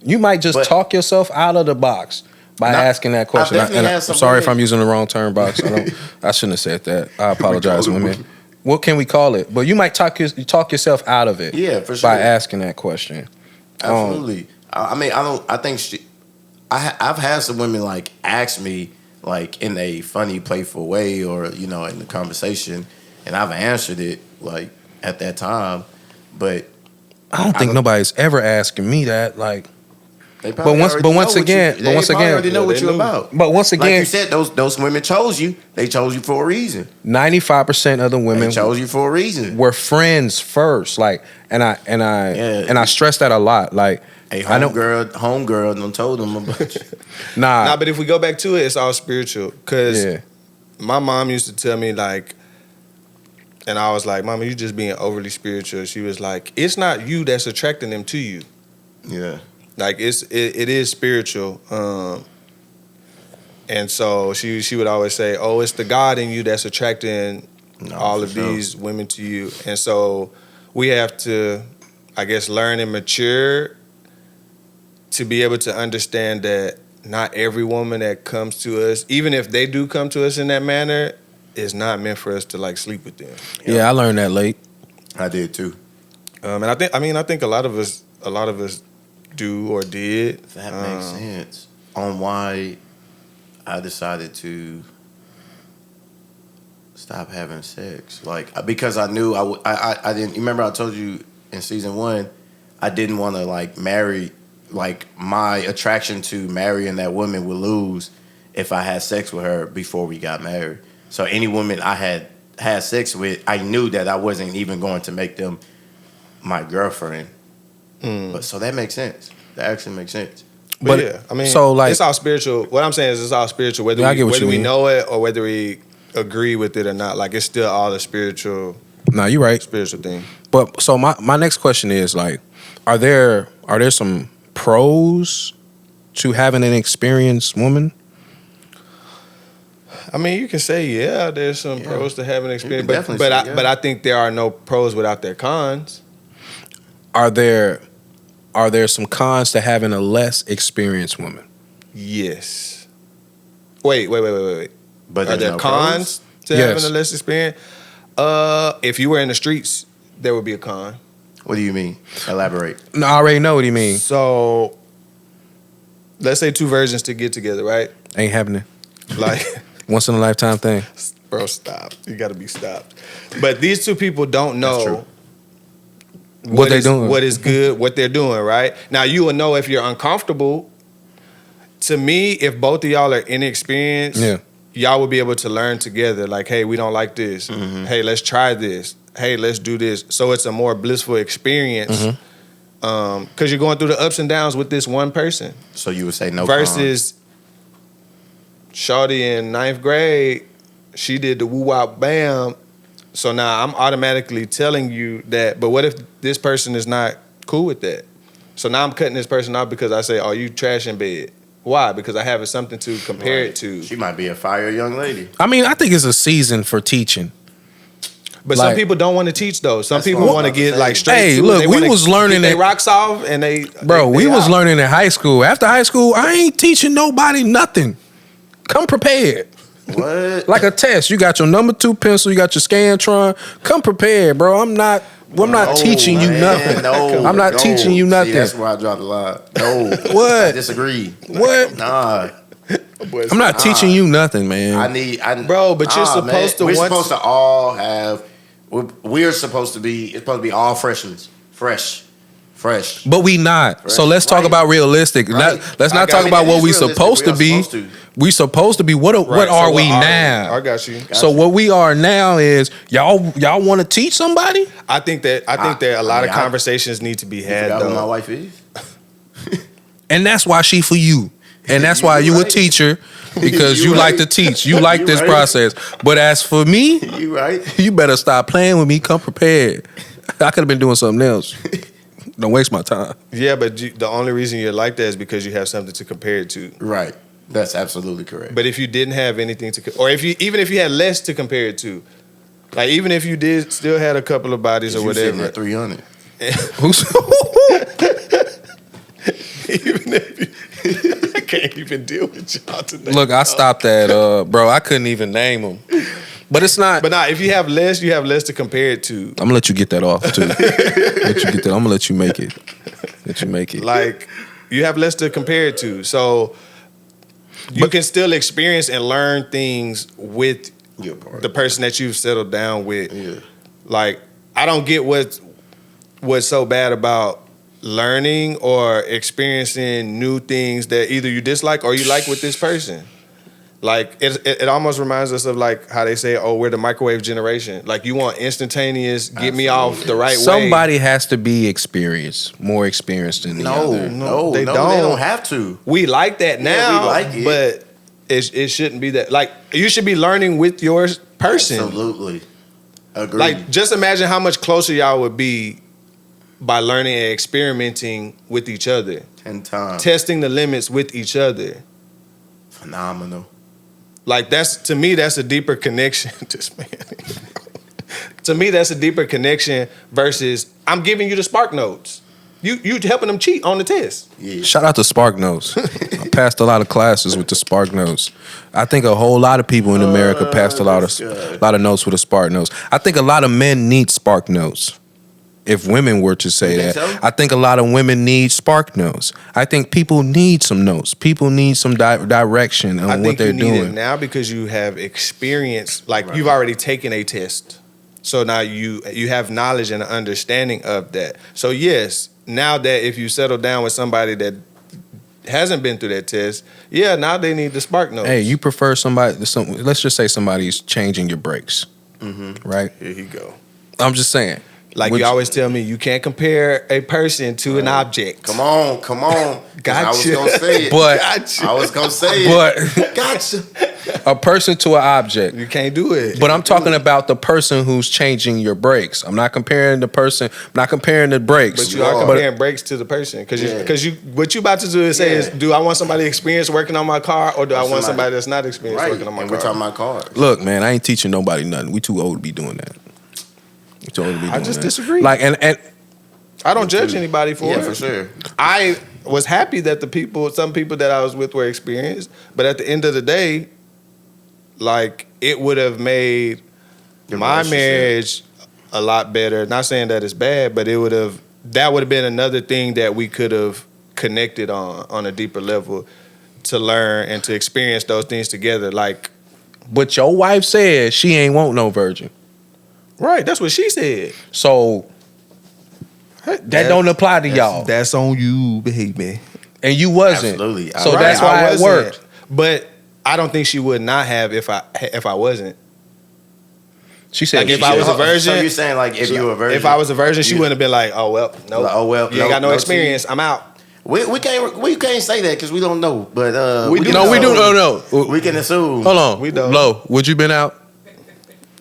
You might just talk yourself out of the box by asking that question. I'm sorry if I'm using the wrong term box. I shouldn't have said that. I apologize, women. What can we call it? But you might talk yourself out of it. Yeah, for sure. By asking that question. Absolutely. I mean, I think I've had some women like ask me like in a funny, playful way, or in the conversation, and I've answered it like at that time. But I don't think nobody's ever asking me that. Like, They But probably once again, already know what you're about. But once Like again, you said, those women chose you. They chose you for a reason. 95% of the women They chose you for a reason. were friends first. Like, and I stress that a lot. Like, Hey, I know, homegirl done told them about you. Nah, but if we go back to it, it's all spiritual. Cause yeah, my mom used to tell me like, and I was like, "Mama, you just being overly spiritual." She was like, "It's not you that's attracting them to you. Yeah. Like it is spiritual." And so she would always say, "Oh, it's the God in you that's attracting all of these women to you." And so we have to, I guess, learn and mature to be able to understand that not every woman that comes to us, even if they do come to us in that manner, is not meant for us to like sleep with them. yeah, I learned that late. I did too. And I think a lot of us do or did. That makes sense on why I decided to stop having sex. Like, because I knew I didn't. Remember, I told you in season 1, I didn't want to like marry. Like, my attraction to marrying that woman would lose if I had sex with her before we got married. So any woman I had sex with, I knew that I wasn't even going to make them my girlfriend. But so that makes sense. That actually makes sense. But yeah, I mean, so like, it's all spiritual. What I'm saying is it's all spiritual, whether we know it or whether we agree with it or not. Like, it's still all a spiritual. Nah, you're right. Spiritual thing. But so my next question is like, are there some pros to having an experienced woman? I mean, you can say there's some pros to having an experience, but I think there are no pros without their cons. Are there some cons to having a less experienced woman? Yes. Wait. But are there no cons to having a less experience? If you were in the streets, there would be a con. What do you mean? Elaborate. No, I already know what he means. So, let's say 2 virgins to get together, right? Ain't happening. Like, once in a lifetime thing. Bro, stop. You got to be stopped. But these 2 people don't know what they're doing, what is good, what they're doing, right? Now, you will know if you're uncomfortable. To me, if both of y'all are inexperienced, y'all will be able to learn together. Like, hey, we don't like this. Mm-hmm. Hey, let's try this. Hey, let's do this. So it's a more blissful experience because you're going through the ups and downs with this one person. So you would say no versus Shawty in 9th grade, she did the woo-wop bam. So now I'm automatically telling you that, but what if this person is not cool with that? So now I'm cutting this person off because I say, oh, you trash in bed. Why? Because I have something to compare it to. She might be a fire young lady. I mean, I think it's a season for teaching. But some people don't want to teach though. Some people want to get like straight. Hey, to look, it. we was learning they rocks off and we was learning in high school. After high school, I ain't teaching nobody nothing. Come prepared. What? Like a test. You got your number 2 pencil. You got your Scantron. Come prepared, bro. I'm not teaching you nothing. No, I'm not teaching you nothing. See, that's where I dropped the line. No. What? I disagree. What? Nah. I'm not teaching you nothing, man. Bro, but you're supposed to. We're supposed to all have. We're supposed to be. It's supposed to be all freshmen, fresh. But we not. Fresh. So let's talk about realistic. Right. Let's not talk about what we supposed to be. We supposed to be. What are we now? I got you. So what we are now is y'all want to teach somebody? I think that a lot of conversations need to be had. Though. Who my wife is. And that's why she for you. And that's why you a teacher, because you like to teach. You like this process. But as for me, you right. You better stop playing with me. Come prepared. I could have been doing something else. Don't waste my time. Yeah, but the only reason you're like that is because you have something to compare it to. Right. That's absolutely correct. But if you didn't have anything to, or even if you had less to compare it to, like even if you did still had a couple of bodies or whatever. Sitting at 300. Even if you, I can't even deal with y'all today. Look, I stopped that, bro. I couldn't even name them. But it's not. But if you have less, you have less to compare it to. I'm gonna let you get that off too. I'm gonna let you make it. Like you have less to compare it to, so you can still experience and learn things with the person that you've settled down with. Yeah. Like I don't get what's so bad about learning or experiencing new things that either you dislike or you like with this person. Like it almost reminds us of like how they say, "Oh, we're the microwave generation." Like you want instantaneous, get me off the right way. Somebody has to be experienced, more experienced than the other. No, they don't. They don't have to. We like that now, Yeah, we like it. but it shouldn't be that. Like you should be learning with your person. Absolutely, agree. Like just imagine how much closer y'all would be by learning and experimenting with each other, 10 times, testing the limits with each other. phenomenal. Like to me, that's a deeper connection. This man. To me, that's a deeper connection versus I'm giving you the spark notes. You helping them cheat on the test. Yeah. Shout out to Spark Notes. I passed a lot of classes with the Spark Notes. I think a whole lot of people in America passed a lot of notes with the Spark Notes. I think a lot of men need Spark Notes. If women were to say that, so? I think a lot of women need Spark Notes. I think people need some notes. People need some direction on what they're doing. I think you need doing it now because you have experience. Like you've already taken a test, so now you have knowledge and an understanding of that. So yes, now that if you settle down with somebody that hasn't been through that test, yeah, now they need the Spark Notes. Hey, you prefer somebody? Let's just say somebody's changing your brakes, right? Here you go. I'm just saying. Like you always tell me, you can't compare a person to an object. Come on. Gotcha. I was gonna say it. But Gotcha. I was gonna say it. But Gotcha. a person to an object. You can't do it. But I'm talking about the person who's changing your brakes. I'm not comparing the person. I'm not comparing the brakes. But you are comparing brakes to the person because what you about to do is say is, do I want somebody experienced working on my car or do I want somebody that's not experienced working on my car? We're talking about cars. Look, man, I ain't teaching nobody nothing. We too old to be doing that. We too old to be doing I just that. disagree. Like and I don't judge anybody for it. Yeah, for sure. I was happy that some people that I was with were experienced, but at the end of the day, like it would have made my marriage a lot better. Not saying that it's bad, but that would have been another thing that we could have connected on a deeper level to learn and to experience those things together. Like, but your wife said she ain't want no virgin. right, that's what she said. So that don't apply to y'all. That's on you, baby. And you wasn't. Absolutely. So Right. that's why it wasn't. worked. But I don't think she would not have if I wasn't. She said Like if I was a virgin. So you're saying like if you were a virgin? If I was a virgin, she wouldn't have been like, oh well, no, Like, oh, well, you ain't no- got no no experience. I'm out. We can't say that because we don't know. But We do No, we do. No. We can assume. Hold on. We don't. Lo, would you been out?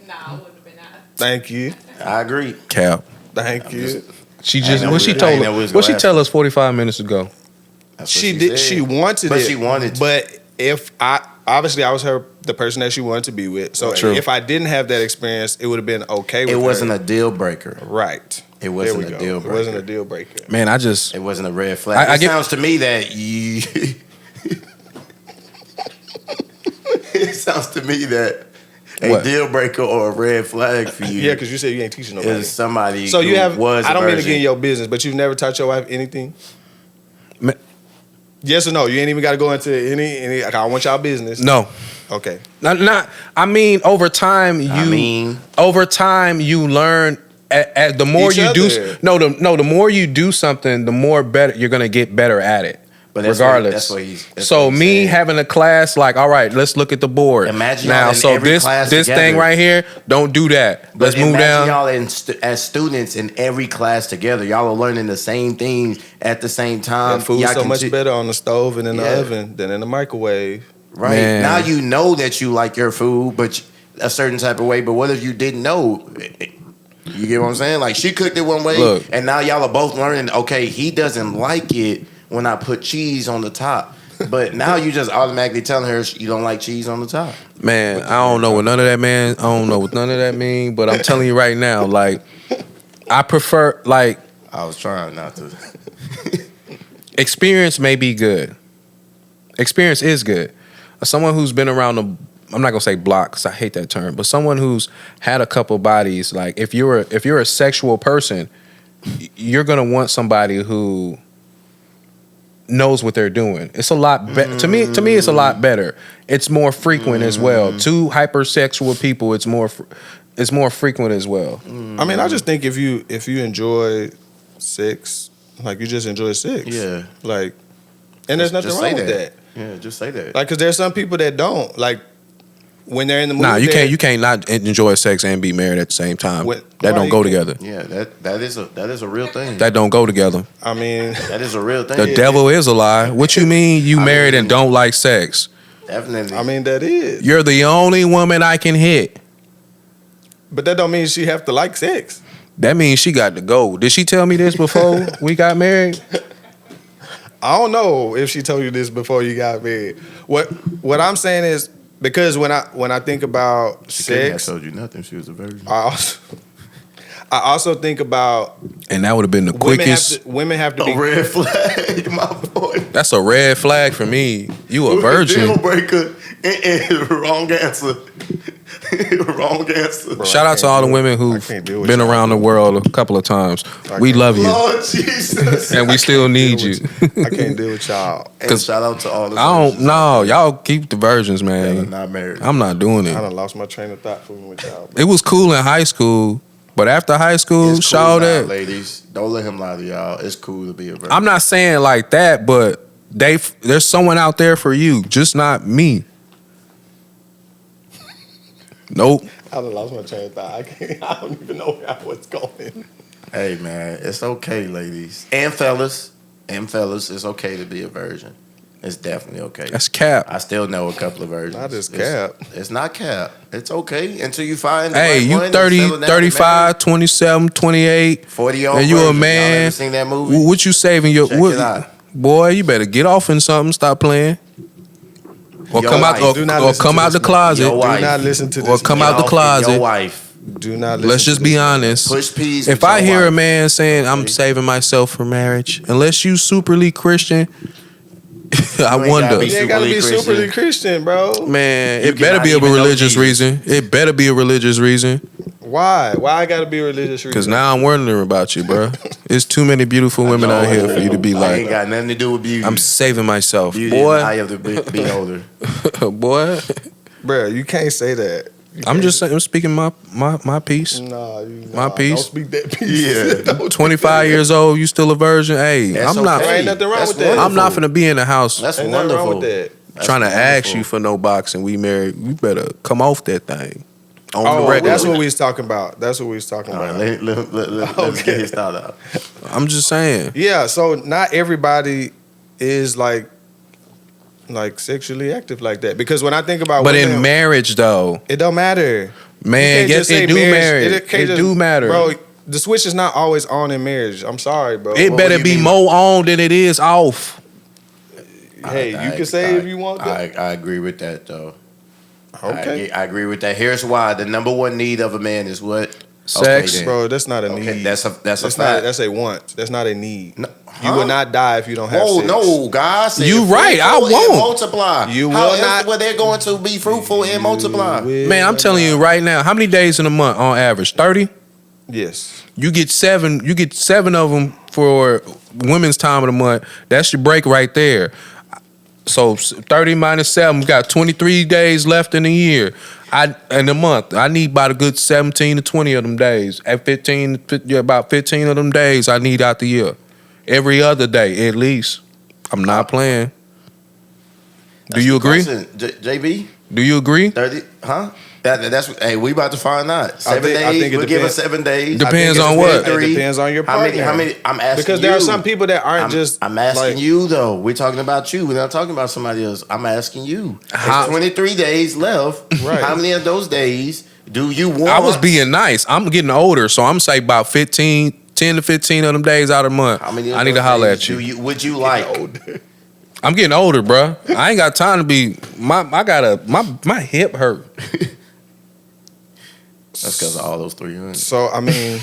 Nah, I wouldn't have been out. Thank you. I agree. Cap. Thank you. She I just know what she we- I told know we was what she gonna tell us 45 minutes ago. That's what She did. said. She wanted But it. she wanted to. But if I was the person that she wanted to be with. So True. if I didn't have that experience, it would have been okay. With It wasn't her. a deal breaker. Right. It wasn't There we a go. deal It wasn't a breaker. deal breaker. Man, I just It wasn't a red flag. I It get- sounds to me that you. It sounds to me that a What? deal breaker or a red flag for you Yeah, because you said you ain't teaching nobody. is somebody. So you who have. Was I don't a mean to virgin. get in your business, but you've never taught your wife anything. Ma- Yes or no? You ain't even got to go into any. Like, I don't want y'all business. no. Okay. Not I mean over time you learn at the more Each you do other. the more you do something, the more better you're gonna get better at it. But that's regardless. that's So what he's me saying. having a class like, all right, let's look at the board. Imagine y'all now. in So every this class thing together. right here, don't do that. Let's But move imagine down. y'all as students in every class together. Y'all are learning the same things at the same time. That food's Y'all so can much t- better on the stove and in the Yeah. oven than in the microwave. Right. Man. Now you know that you like your food, but a certain type of way. But what if you didn't know? You get what I'm saying? Like she cooked it one way, Look. and now y'all are both learning. Okay, he doesn't like it when I put cheese on the top. But now you just automatically telling her you don't like cheese on the top. Man, I don't know what none of that man. I don't know what none of that mean. But I'm telling you right now, like I prefer like I was trying not to. experience may be good. Experience is good. Someone who's been around the, I'm not gonna say block because I hate that term, but someone who's had a couple bodies. Like if you're a sexual person, you're gonna want somebody who knows what they're doing. It's a lot better to me. To me, it's a lot better. It's more frequent as well. Two hypersexual people, it's more frequent as well. I mean, I just think if you enjoy sex Like you just enjoy sex. Yeah. Like, and there's nothing Just wrong say with that. Yeah, just say that. Like, cause there's some people that don't like when they're in the mood. Nah, you can't not enjoy sex and be married at the same time. When- that why don't you go can't? together. Yeah, that is a real thing. That don't go together. I mean, That is a real thing. The devil is a lie. What you mean you I married mean- and don't like sex? Definitely. I mean that is. You're the only woman I can hit. But that don't mean she have to like sex. That means she got to go. Did she tell me this before we got married? I don't know if she told you this before you got married. What I'm saying is because when I think about she couldn't have sex, told you nothing. She was a virgin. I also think about And that would have been the quickest. women have to be A red flag, my boy. That's a red flag for me. You a Deal virgin. breaker. Wrong answer. Wrong answer. Bro, Shout I out to can't all the do it. women I who've can't deal with been y'all, around the bro. world a couple of times. I We can't- love you. Lord Jesus. And we still need you. I can't deal with y'all. And shout out to all the I don't virgins know. Y'all keep the virgins, that are man. not married. I'm not doing I it. done lost my train of thought fooling with y'all. Bro. It was cool in high school, but after high school, It's cool shout now, that. ladies. Don't let him lie to y'all. It's cool to be a virgin. I'm not saying like that, but there's someone out there for you, just not me. Nope. I done lost my train of thought. I don't even know where I was going. Hey man, it's okay, ladies and fellas. It's okay to be a virgin. It's definitely okay. That's cap. I still know a couple of virgins. Not as It's- cap. It's not cap. It's okay until you find the Hey, right you one and 30, settle down and 35, 27, 28, marry. 40 on and you a virgin. Y'all man. ever seen that movie? What you saving your Check what, it out. boy? You better get off in something. Stop playing, or Your come out, wife. Do not or listen come to out this the man. closet. Your Do wife. not listen to this. Or come man. out the Get off closet. Your wife. Do not listen. Let's just to be this man. honest. Push peas. If with I your hear a wife. man saying I'm saving myself for marriage, unless you superly Christian, I ain't gotta wonder. be You ain't gotta be Superly superly Christian, bro. Man, You it better cannot be a even know religious Jesus. reason. It better be a religious reason. Why? Why I gotta be religious? Because now I'm wondering about you, bro. There's too many beautiful women out here for you to be I ain't like, got nothing to do with beauty. I'm saving myself. beauty in the eye Boy, of the beholder. boy. bro, you can't say that. I'm just saying, I'm speaking my piece. Nah, My piece. Don't speak that piece. Yeah. Don't 25 years old, you still a virgin? Hey, That's I'm not. okay. There ain't nothing wrong That's with that. I'm not wonderful. finna be in the house That's Ain't nothing wonderful. wrong with that. That's trying to ask wonderful. you for no box and we married. You better come off that thing. On the Oh, regular. that's what we was talking about. That's what we was talking All right, about. let's Okay. get his thought out. I'm just saying. Yeah, so not everybody is like sexually active like that. Because when I think about But women, in marriage, though, it don't matter. man, can't yes, just say it do marriage. matter. can't It just- do matter. Bro, the switch is not always on in marriage. I'm sorry, bro. It What better do you be mean? more on than it is off. Hey, you can say if you want that. I agree with that though. Okay. I agree with that. Here's why: the number one need of a man is what? Sex. then. Bro, that's not a Okay, need. that's a That's fact. not. That's a want. That's not a need. No, You huh? will not die if you don't have Whoa, sex. no, guys. You right, I won't. Multiply. You How will else not- Were they going to be fruitful and multiply? Man, I'm telling you right now, how many days in a month on average? 30? Yes. You get seven of them for women's time of the month. That's your break right there. So 30 minus 7, we got 23 days left in the year. In a month, I need about a good 17 to 20 of them days. At 15, about 15 of them days I need out the year. Every other day, at least. I'm not playing. Do you agree? JB? Do you agree? 30? Huh? That's hey, we about to find out. 7 I days. think it We'll give us depends. 7 days. Depends I on think what? it's- It depends on your How partner. many? I'm asking Because you. there are some people that aren't I'm asking like, you though. We're talking about you. We're not talking about somebody else. I'm asking you. How- There's 23 days left. Right. How many of those days do you want? I was being nice. I'm getting older, so I'm say about 10 to 15 of them days out of the month. How many? Of I need those to holler days at you. Would you like? I'm getting older, bro. I ain't got time to be. My hip hurt. That's because of all those 300. So I mean,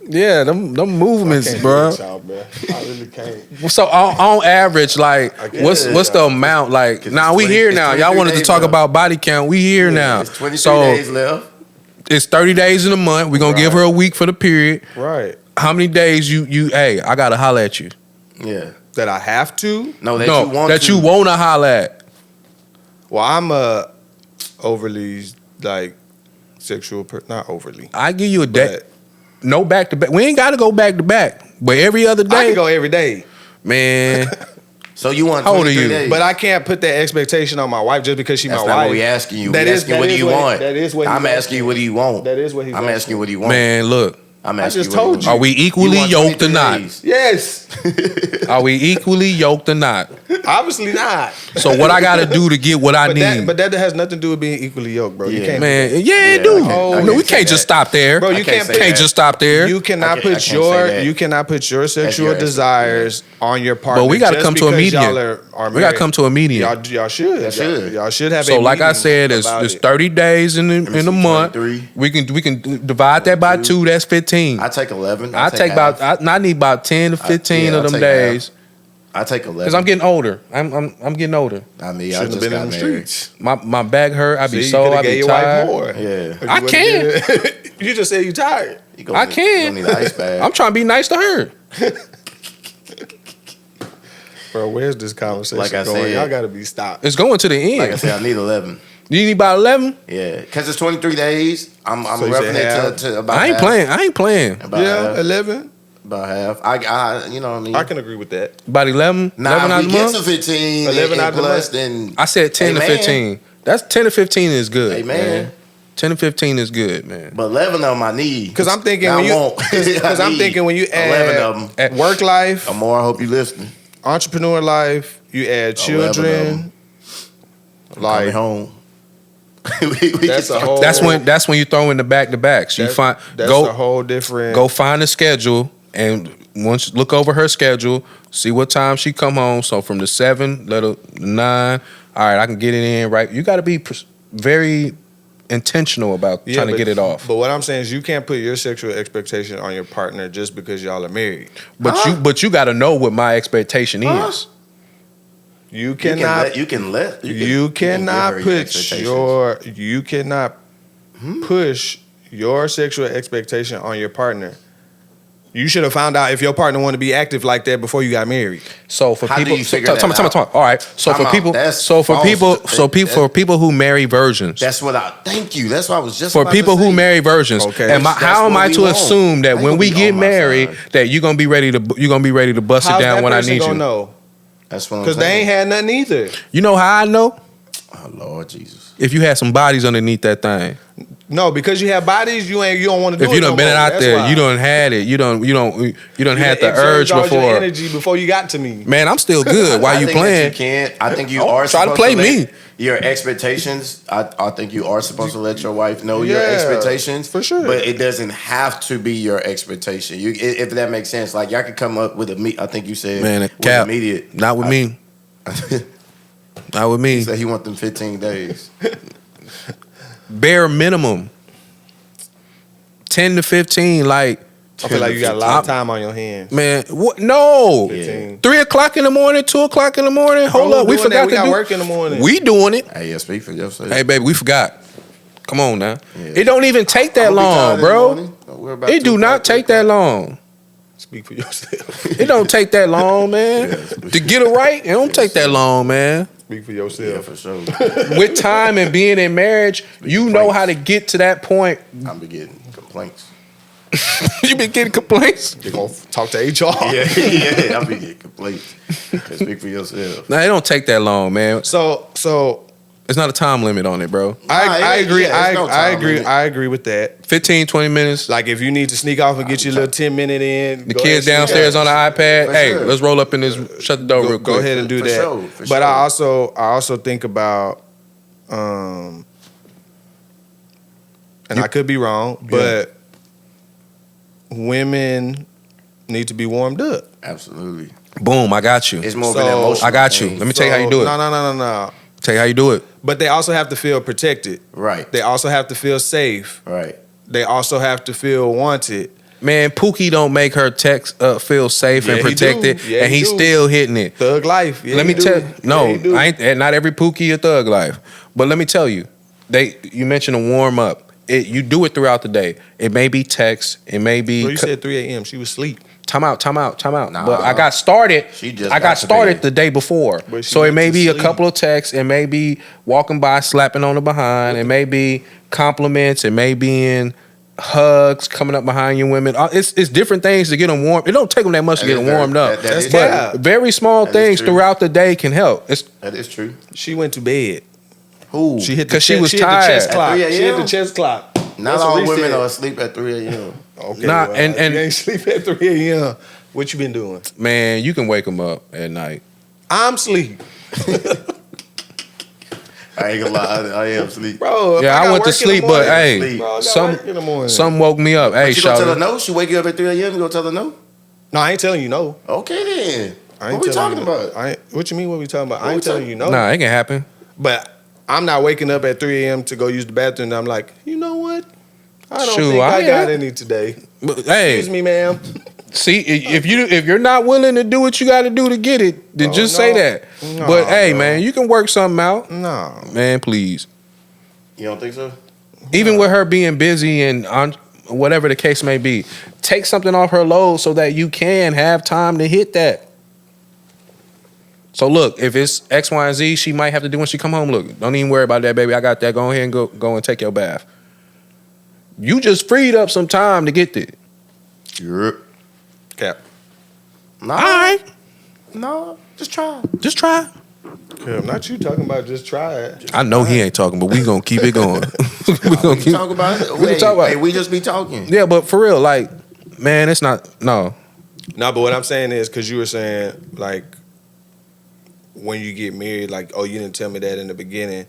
Yeah, them movements, can't bro. do it, y'all, bro. I really can't. So on average, like, guess. what's the amount? Like, 'Cause now it's we 20 here it's now. 23 Y'all wanted to days talk left. about body count. We here now. It's 23 So days left. it's 30 days in a month. We're gonna give her a week for the period. Right. How many days you? Hey, I gotta holler at you. Yeah. That I have to. No, that No, you want that to. you wanna holler at. Well, I'm overly like sexual. Not overly. I give you a day. But No back to back. We ain't gotta go back to back. But every other I day, can go every day. man. So you want How old are 23 you? days. But I can't put that expectation on my wife just because she's That's my not wife. what we asking you. That We is- asking that what do is you what- want. that is what I'm he's asking you what do you want. That is what he's I'm asking what do you want. Man, look. I'm I asking just you what told you Are want. we equally want yoked or 23 not? days. Yes. Are we equally yoked or not? Obviously not. So what I gotta do to get what I need? But that has nothing to do with being equally yoked, bro. You Yeah. can't, Man, yeah, Yeah, it do. I can't No, we say can't just that. stop there. bro. I You can't can't. say Can't that. just stop there. You cannot I put can't say your that. you cannot put your sexual your desires on your partner. But we gotta just come to a because median. Y'all are We gotta come to a median. Y'all should. Y'all should. Y'all should have. So a like I meeting said, about it's it. 30 days in me a see, month. 23. We can divide that by 2. That's 15. I take 11. I take about I need about 10 to 15 yeah, of I'll them take half. days I take 11. because I'm getting older. I'm getting older. I mean, I Shouldn't just have been got in the married. streets. My back hurt. I be See, you sore. coulda I gave be your wife tired. more. Yeah. I can. You just said you tired. You gonna I need- can. You gonna need an ice bag. I'm trying to be nice to her. Bro, where's this conversation Like I going? said- Y'all gotta be stopped. It's going to the end. Like I said, I need 11. You need about 11. Yeah, because it's 23 days. I'm So you roughing say it half? to about I ain't half. playing. I ain't playing. About Yeah, half. 11. About half. I you know what I mean? I can agree with that. About 11. 11 Nah, out if of we the get month. to 15 11 and out the plus, month. then I said 10 to Hey, man. 15. That's 10 to 15 is good, Hey, man. man. 10 to 15 is good, man. but 11 of them I need. Because I'm thinking when I you, won't. because I I'm need thinking when you 11 of add them. work life, Amor, I hope you listening. entrepreneur life, you add 11 of children, Coming like home. we that's can a whole. That's when you throw in the back to backs. You that's, find that's go a whole different. go find a schedule and once look over her schedule, see what time she come home. So from the 7, let her 9. All right, I can get it in right. You got to be very intentional about trying to get it off. But what I'm saying is, you can't put your sexual expectation on your partner just because y'all are married. But you got to know what my expexptation is. You You can cannot. let- you can let you can- You you can cannot give her your put expectations. your. You cannot push your sexual expectation on your partner. You should have found out if your partner wanted to be active like that before you got married. So for How do people, you figure that time out? out. All right. So Time for out. people, That's so for false. people, so people That- for people who marry virgins. That's what I thank you. That's what I was just For about people to who say. marry virgins, Okay. am I, That's how am what I we to want. assume that How when you we gonna be get on my married, side? that you're gonna be ready to bust How's it down that when I person need gonna you? know? That's what I'm Because they saying. ain't had nothing either. You know how I know? Oh Lord Jesus. If you had some bodies underneath that thing. No, because you have bodies, you don't want to do it. If you done no been more. out That's there, why. you done had it. You done had the exerted urge all your before. energy before you got to me. Man, I'm still good. Why I you think that playing? You can't. I think you Don't are try to supposed play let me. Your expectations. I think you are supposed to let your wife know your Yeah, expectations for sure. But it doesn't have to be your expectation. If that makes sense. Like y'all could come up with I think you said Man, with cap. immediate. Not with me. Not with He me. said he want them 15 days. Bare minimum. 10 to 15, like, I feel like you got a lot of time on your hands. man, what? No. 15. 3 o'clock in the morning, 2 o'clock in the morning. Hold Bro, up, we doing forgot that. We to got do. work in the morning. We doing it. Hey, yeah, speak for yourself. Hey, baby, we forgot. Come on now. Yeah. It don't even take that I'ma be tired long, in the bro. morning. Don't worry about It do 2 not o'clock, take 3 that o'clock. long. Speak for yourself. It don't take that long, man. To get it right, it don't take that long, man. Speak for Yeah, yourself. for sure. With time and being in marriage, you know how to get to that point. I'm be getting complaints. You been getting complaints? You're going to talk to HR. Yeah, I'll be getting complaints. Speak for yourself. Nah, it don't take that long, man. So There's not a time limit on it, bro. I agree. yeah, it's no I time agree. limit. I agree with that. 15, 20 minutes. Like if you need to sneak off and get your little 10-minute in, The go kids ahead and sneak downstairs out. on the iPad. For Hey, sure. let's roll up in this. Shut the door real quick. Go ahead and do For that. sure, for But sure. I also think about, and I could be wrong, but women need to be warmed up. Absolutely. Boom, I got you. It's more of an So- emotional I got you. thing. Let me tell you how you do it. No. Tell you how you do it. But they also have to feel protected. Right. They also have to feel safe. Right. They also have to feel wanted. Man, Pookie don't make her feel safe Yeah, and he do. protected, Yeah, and he he's do. still hitting it. Thug life. Yeah, let me he tell do. no, Yeah, he do. I ain't not every Pookie a thug life. But let me tell you, you mentioned a warm up. You do it throughout the day. It may be text, it may be Bro, you said 3 a.m. She was asleep. time out. Nah. But I got started. She just I got got to started bed. the day before. But she So it went may to be a sleep. couple of texts. It may be walking by, slapping on the behind. It may be compliments. It may be in hugs, coming up behind your women. It's different things to get them warm. It don't take them that much to get them warmed up. That is but true. very small That is things true. throughout the day can help. That is true. She went to bed. Who? She hit the 'Cause she was hit the tired. chest At clock. 3 She hit a.m.? the chest clock. Not That's all what Reese women said. are asleep at 3 a.m. Okay, Nah, well, and- if you ain't sleep at 3 a.m. What you been doing? Man, you can wake them up at night. I'm asleep, I ain't gonna lie, I am asleep. bro. if Yeah, I got went to work in the sleep, but morning- hey, Sleep. Bro, I got some work in the morning. some woke me up. Hey, But you gonna tell her Shawty. no? She wake you up at 3 a.m. You gonna tell her no? No, I ain't telling you no. Okay then. I ain't What we telling talking you- about? I ain't, what you mean? What we talking about? What I ain't we telling talking- you no. Nah, it can happen. But I'm not waking up at 3 a.m. to go use the bathroom. And I'm like, you know what? I don't Shoot, think I got am. any today. But, hey, Excuse me, ma'am. see, if you're not willing to do what you got to do to get it, then Oh, just no. say that. No, but hey, bro. man, you can work something out, No. man. Please. You don't think so? Even with her being busy and on whatever the case may be, take something off her load so that you can have time to hit that. So look, if it's X, Y, and Z, she might have to do when she come home. Look, don't even worry about that, baby. I got that. Go ahead and go and take your bath. You just freed up some time to get there. Yep. Cap. No. All right, No. Just try. just try. Yeah, not you talking about just try it. I know he ain't talking, but we gonna keep it going. we gonna We keep. talk about it. We can talk about Hey, it. we just be talking. Yeah, but for real, like, man, it's not. No, No, but what I'm saying is because you were saying like when you get married, like, oh, you didn't tell me that in the beginning.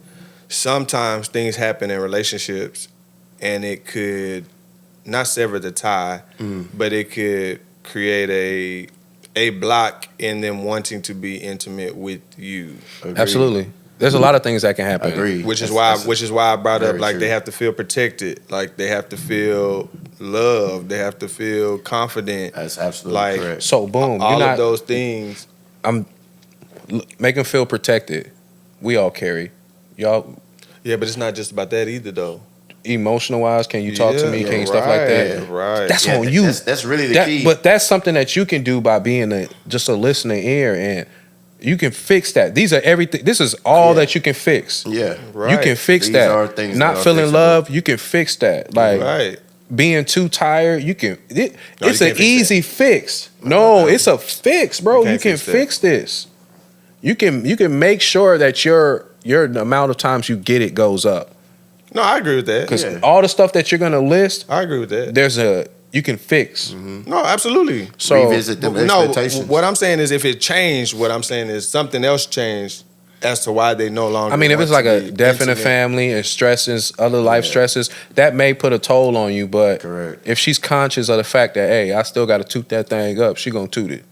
Sometimes things happen in relationships, and it could not sever the tie, but it could create a block in them wanting to be intimate with you. Agreed. absolutely. There's a lot of things that can happen. Agreed. Which is That's- why I brought up very like true. they have to feel protected, like they have to feel loved, they have to feel confident, That's absolutely like correct. So boom, all you're not of those things. make them feel protected. We all carry. Y'all Yeah, but it's not just about that either, though. emotional wise, can you talk to me? Yeah, Can you stuff like that? Right. That's Yeah, on you. That's really the That- key. but that's something that you can do by being just a listening ear, and you can fix that. These are everything. This is all Yeah. that you can fix. yeah. Right. You can fix These that. are things Not that are feeling fixable. love, you can fix that. Like right. being too tired, you can. No, It's you an can't fix easy fix. No, it's a fix, bro. You You can't can fix that. fix this. You can make sure that your the amount of times you get it goes up. No, I agree with that. Because Yeah. all the stuff that you're gonna list, I agree with that. you can fix. No, absolutely. So Revisit them No, expectations. what I'm saying is if it changed, what I'm saying is something else changed as to why they no longer. I mean, if want it's like to a be death in the intimate. family and stresses, other life Yeah. stresses, that may put a toll on you. But Correct. if she's conscious of the fact that, hey, I still got to toot that thing up, she gonna toot it.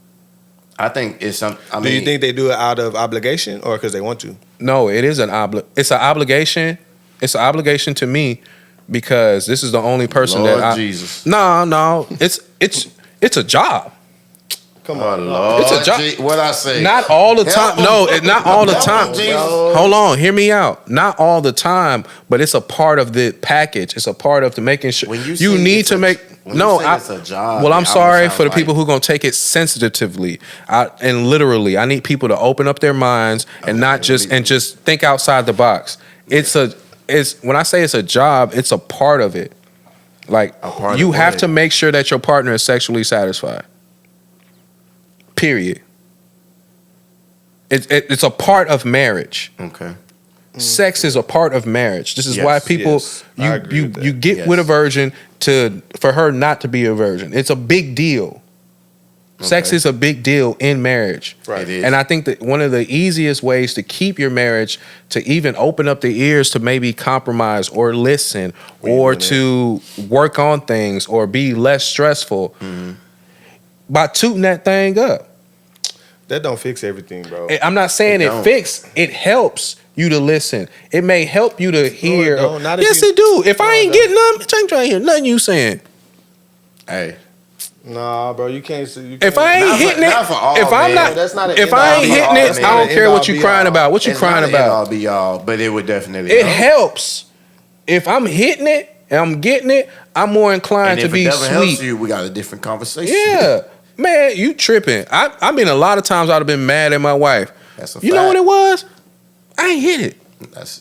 I think it's some. I Do mean, you think they do it out of obligation or because they want to? No, it is it's an obligation. It's an obligation to me because this is the only person Lord that I. Jesus. No, it's a job. Come Oh, on, Lord. It's a job. What I say? Not all the Help time. him. No, not all the Help time. him, Jesus. Hold on, hear me out. Not all the time, but it's a part of the package. It's a part of the making sure When you you say need it's to a- make. when No, you say it's a job, well, I'm it sorry almost for the sounds people who gonna take it sensitively. And literally, I need people to open up their minds and not just think outside the box. It's when I say it's a job, it's a part of it. Like A part you of have what? to make sure that your partner is sexually satisfied. Period. It's a part of marriage. Okay. Sex is a part of marriage. This is Yes, why people yes. I agree with that. you get Yes. with a virgin for her not to be a virgin. It's a big deal. Sex Okay. is a big deal in marriage. Right. It is. And I think that one of the easiest ways to keep your marriage, to even open up the ears to maybe compromise or listen or to work on things or be less stressful by tooting that thing up. That don't fix everything, bro. I'm not saying It it don't. fix. It helps you to listen. It may help you to hear. don't. Not if Yes, you- it do. If I No, it ain't getting nothing, bitch, I ain't trying to hear nothing you saying. Hey. Nah, bro, you can't see. You If can't- I ain't Not for- hitting it, not for all if I'm men. not, That's not an if end I all ain't be hitting all. it, That's I not don't an care end what all you be crying all. about. What you It's crying not an about? end-all be-all, but it would definitely It help. helps. If I'm hitting it and I'm getting it, I'm more inclined And to if be it never helps sweet. you, we got a different conversation. Yeah, man, you tripping. I mean, a lot of times I'd have been mad at my wife. That's a You know fact. what it was? I ain't hit it. That's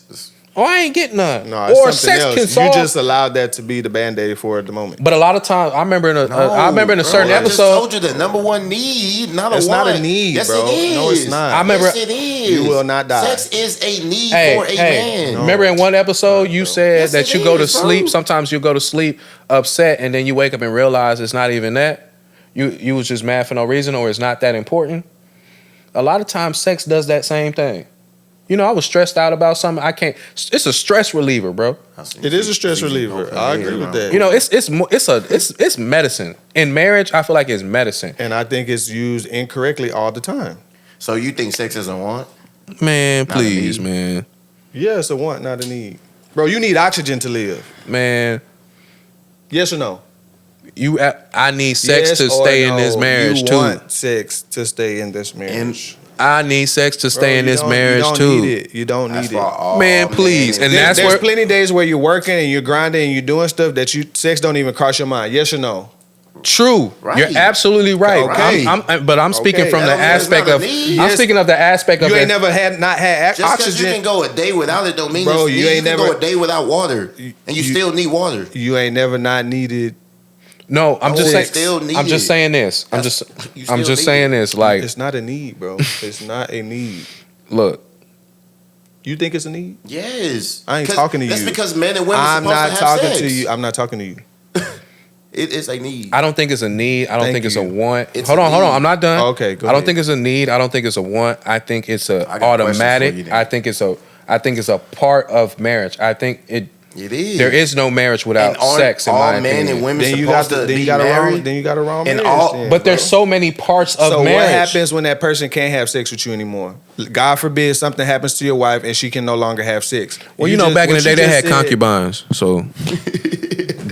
Oh, I ain't getting none. No, it's or something sex else. can You solve. just allowed that to be the band-aid for the moment. But a lot of times, I remember in a Bro, certain I just episode. told you the number one need, not a It's want. not a need, yes, bro. It is. No, it's not. I remember- Yes, it is. You will not die. Sex is a need Hey, for a man. No. remember in one episode you said Yes, that it you go to is, bro. sleep. Sometimes you go to sleep upset, and then you wake up and realize it's not even that. You was just mad for no reason, or it's not that important. A lot of times, sex does that same thing. You know, I was stressed out about something. I can't. It's a stress reliever, bro. It is a stress reliever. I agree with that. You know, it's medicine. In marriage, I feel like it's medicine. And I think it's used incorrectly all the time. So you think sex is a want? Man, Not a please, need. man. Yeah, it's a want, not a need. Bro, you need oxygen to live. Man, Yes or no? I need sex Yes to or stay in no? this marriage you too. want sex to stay in this marriage. I need sex to Bro, stay in you this don't- marriage you don't too. Need it. You don't That's need for it. all Man, please. men. And There- that's there's where- plenty of days where you're working and you're grinding and you're doing stuff that sex don't even cross your mind. Yes or no? True, Right. you're absolutely right. Okay. But I'm speaking Okay. from the That don't mean it's aspect not a of. need. I'm Yes. speaking of the aspect of. You ain't the- never had Just because oxygen. you can go a day without it don't mean Bro, it's you need. ain't You can never- go a day without water, and you still need water. You ain't never not needed. No, I'm No, just you saying. still need I'm just it. saying this. I'm That's- just. you I'm still just need saying it. this. Like, It's not a need, bro. It's not a need. look, You think it's a need? Yes, I ain't 'Cause talking to That's you. because men and women I'm supposed not to have talking sex. to you. I'm not talking to you. It is a need. I don't think it's a need. I don't Thank think it's you. a want. It's Hold a on. need. I'm not done. Okay, go I don't ahead. think it's a need. I don't think it's a want. I think it's a I got questions automatic. for you then. I think it's a. I think it's a part of marriage. I think it. It is. There is no marriage without And aren't sex. In all my men opinion. and women Then you got supposed to then you be got a wrong. married. Then you got a wrong And marriage. all- then, But there's bro. so many parts of So marriage. what happens when that person can't have sex with you anymore? God forbid something happens to your wife and she can no longer have sex. Well, you know, just- back in the what day, you they just had said- concubines. So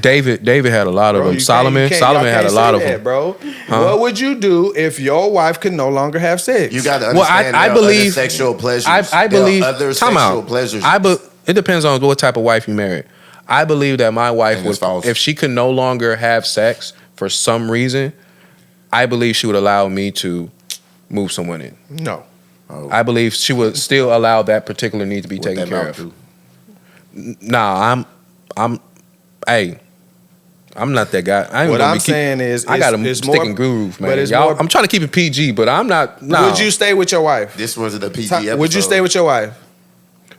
David had a lot of Bro, them. you Solomon can't- Solomon y'all had a can't lot say of that, them. bro. Huh? What would you do if your wife could no longer have sex? You got to Well, I understand. there are believe- other sexual pleasures. I There are believe. other Time sexual out. pleasures. It depends on what type of wife you marry. I believe that my wife And would, it's false. if she could no longer have sex for some reason, I believe she would allow me to move someone in. No. Oh, I believe she would still allow that particular need to be what taken that care mouth of. do? Nah, hey, I'm not that guy. I ain't What gonna I'm be keep- saying is, I got a it's stick more- and groove, man. but it's Y'all, more- I'm trying to keep it PG, but I'm not. Nah. Would you stay with your wife? This was the PG episode. Would you stay with your wife?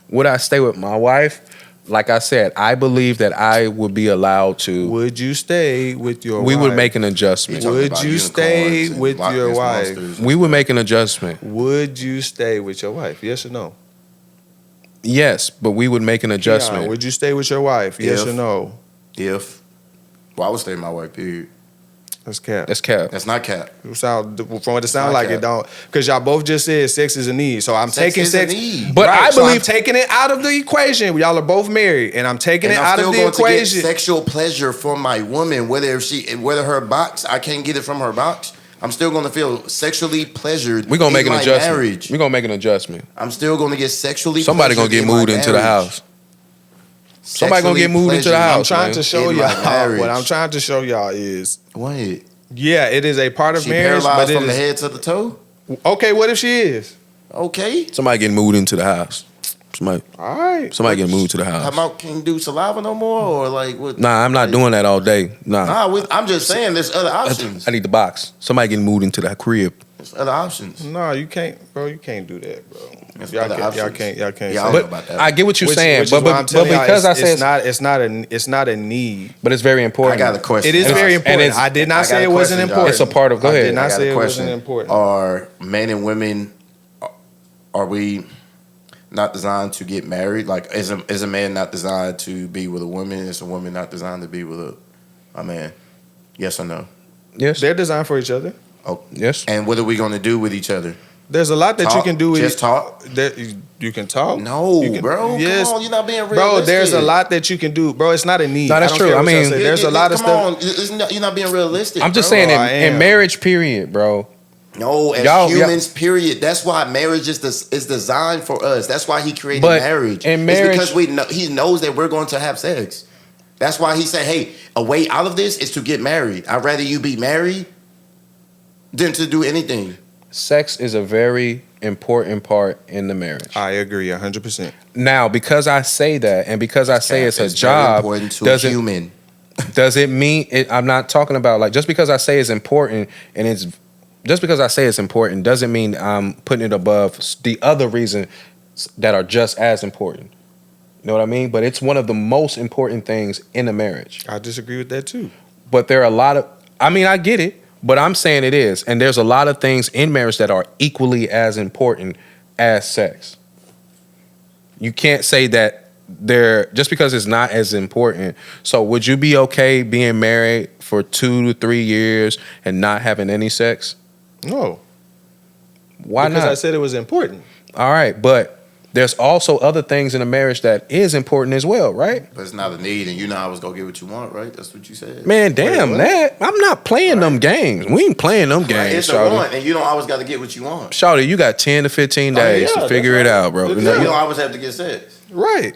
Would I stay with my wife? Like I said, I believe that I would be allowed to. Would you stay with your We wife? would make an He adjustment. talking Would about you unicorns stay and with Loch your Ness wife? monsters. We would make an adjustment. Would you stay with your wife? Yes or no? Yes, but we would make an Yeah, adjustment. would you stay with your wife? Yes If- or no? If, well, I would stay with my wife. Period. That's cap. That's cap. That's not cap. Sound from what it sounds not like cap. it don't, because y'all both just said sex is a need. So I'm Sex taking is sex, a need. But I so I'm believe- taking it out of the equation. Y'all are both married, and I'm taking And it I'm out still of the going to equation. get sexual pleasure from my woman, whether her box, I can't get it from her box. I'm still going to feel sexually pleasured. We're gonna make in an my adjustment. Marriage. We're gonna make an adjustment. I'm still going to get sexually. Somebody gonna pleasured get in my moved into the marriage. house. Somebody gonna get moved into the Sexually I'm house. trying man. to show In my y'all. marriage. What I'm trying to show y'all is, What? yeah, it is a part of She marriage, but paralyzed it from the is head to the toe. okay. What if she is? Okay. Somebody getting moved into the house. Somebody All right. getting moved to the How house. about can you do saliva no more or like what? Nah, I'm not doing that all day. Nah. I'm just saying there's other options. I need the box. Somebody getting moved into the crib. There's other options. No, you can't, bro. You can't do that, bro. There's Y'all other can't. Y'all options. can't. Y'all can't. Yeah, I say don't know that. about that. I get what you're saying, Which but is why I'm telling y'all, because I it's said it's not a need. but it's very important. I got a question. It is And very it's- important. and it's- I did not I say got it a wasn't question, important. It's a part of. Go I ahead. did not I got say a it question. wasn't important. Are men and women, are we not designed to get married? Like, is a man not designed to be with a woman? Is a woman not designed to be with a man? Yes or no? Yes. They're designed for each other. Yes. And what are we going to do with each other? There's a lot that you Talk? can do with Just talk? That you can talk. No, You can- bro. Yes, Come on, you're not being realistic. bro. There's a lot that you can do, bro. It's not a need. No, that's I don't true. care I what y'all mean- say. There's a lot of Come stuff. on, you're not being realistic. I'm just bro. saying I am. in marriage period, bro. No, as Y'all- humans, period. That's why marriage is designed for us. That's why he created But marriage. in marriage- it's because he knows that we're going to have sex. That's why he said, "Hey, a way out of this is to get married. I'd rather you be married than to do anything." sex is a very important part in the marriage. I agree 100%. Now, because I say that, and because I say it's a very job, important to a human. does it mean it? I'm not talking about like just because I say it's important and it's just because I say it's important doesn't mean I'm putting it above the other reasons that are just as important. You know what I mean? But it's one of the most important things in a marriage. I disagree with that too. But there are a lot of, I mean, I get it, but I'm saying it is. And there's a lot of things in marriage that are equally as important as sex. You can't say that they're, just because it's not as important. So would you be okay being married for 2 to 3 years and not having any sex? No. Why because not? I said it was important. All right, but there's also other things in a marriage that is important as well, right? But it's not a need, and you know I was gonna get what you want, right? That's what you said. Man, damn that. I'm not playing them games. We ain't playing them Right, games, it's a want, and you don't always got to get what you want. Shawty, you got 10 to 15 days yeah, to figure it out, bro. You don't always have to get sex. Right.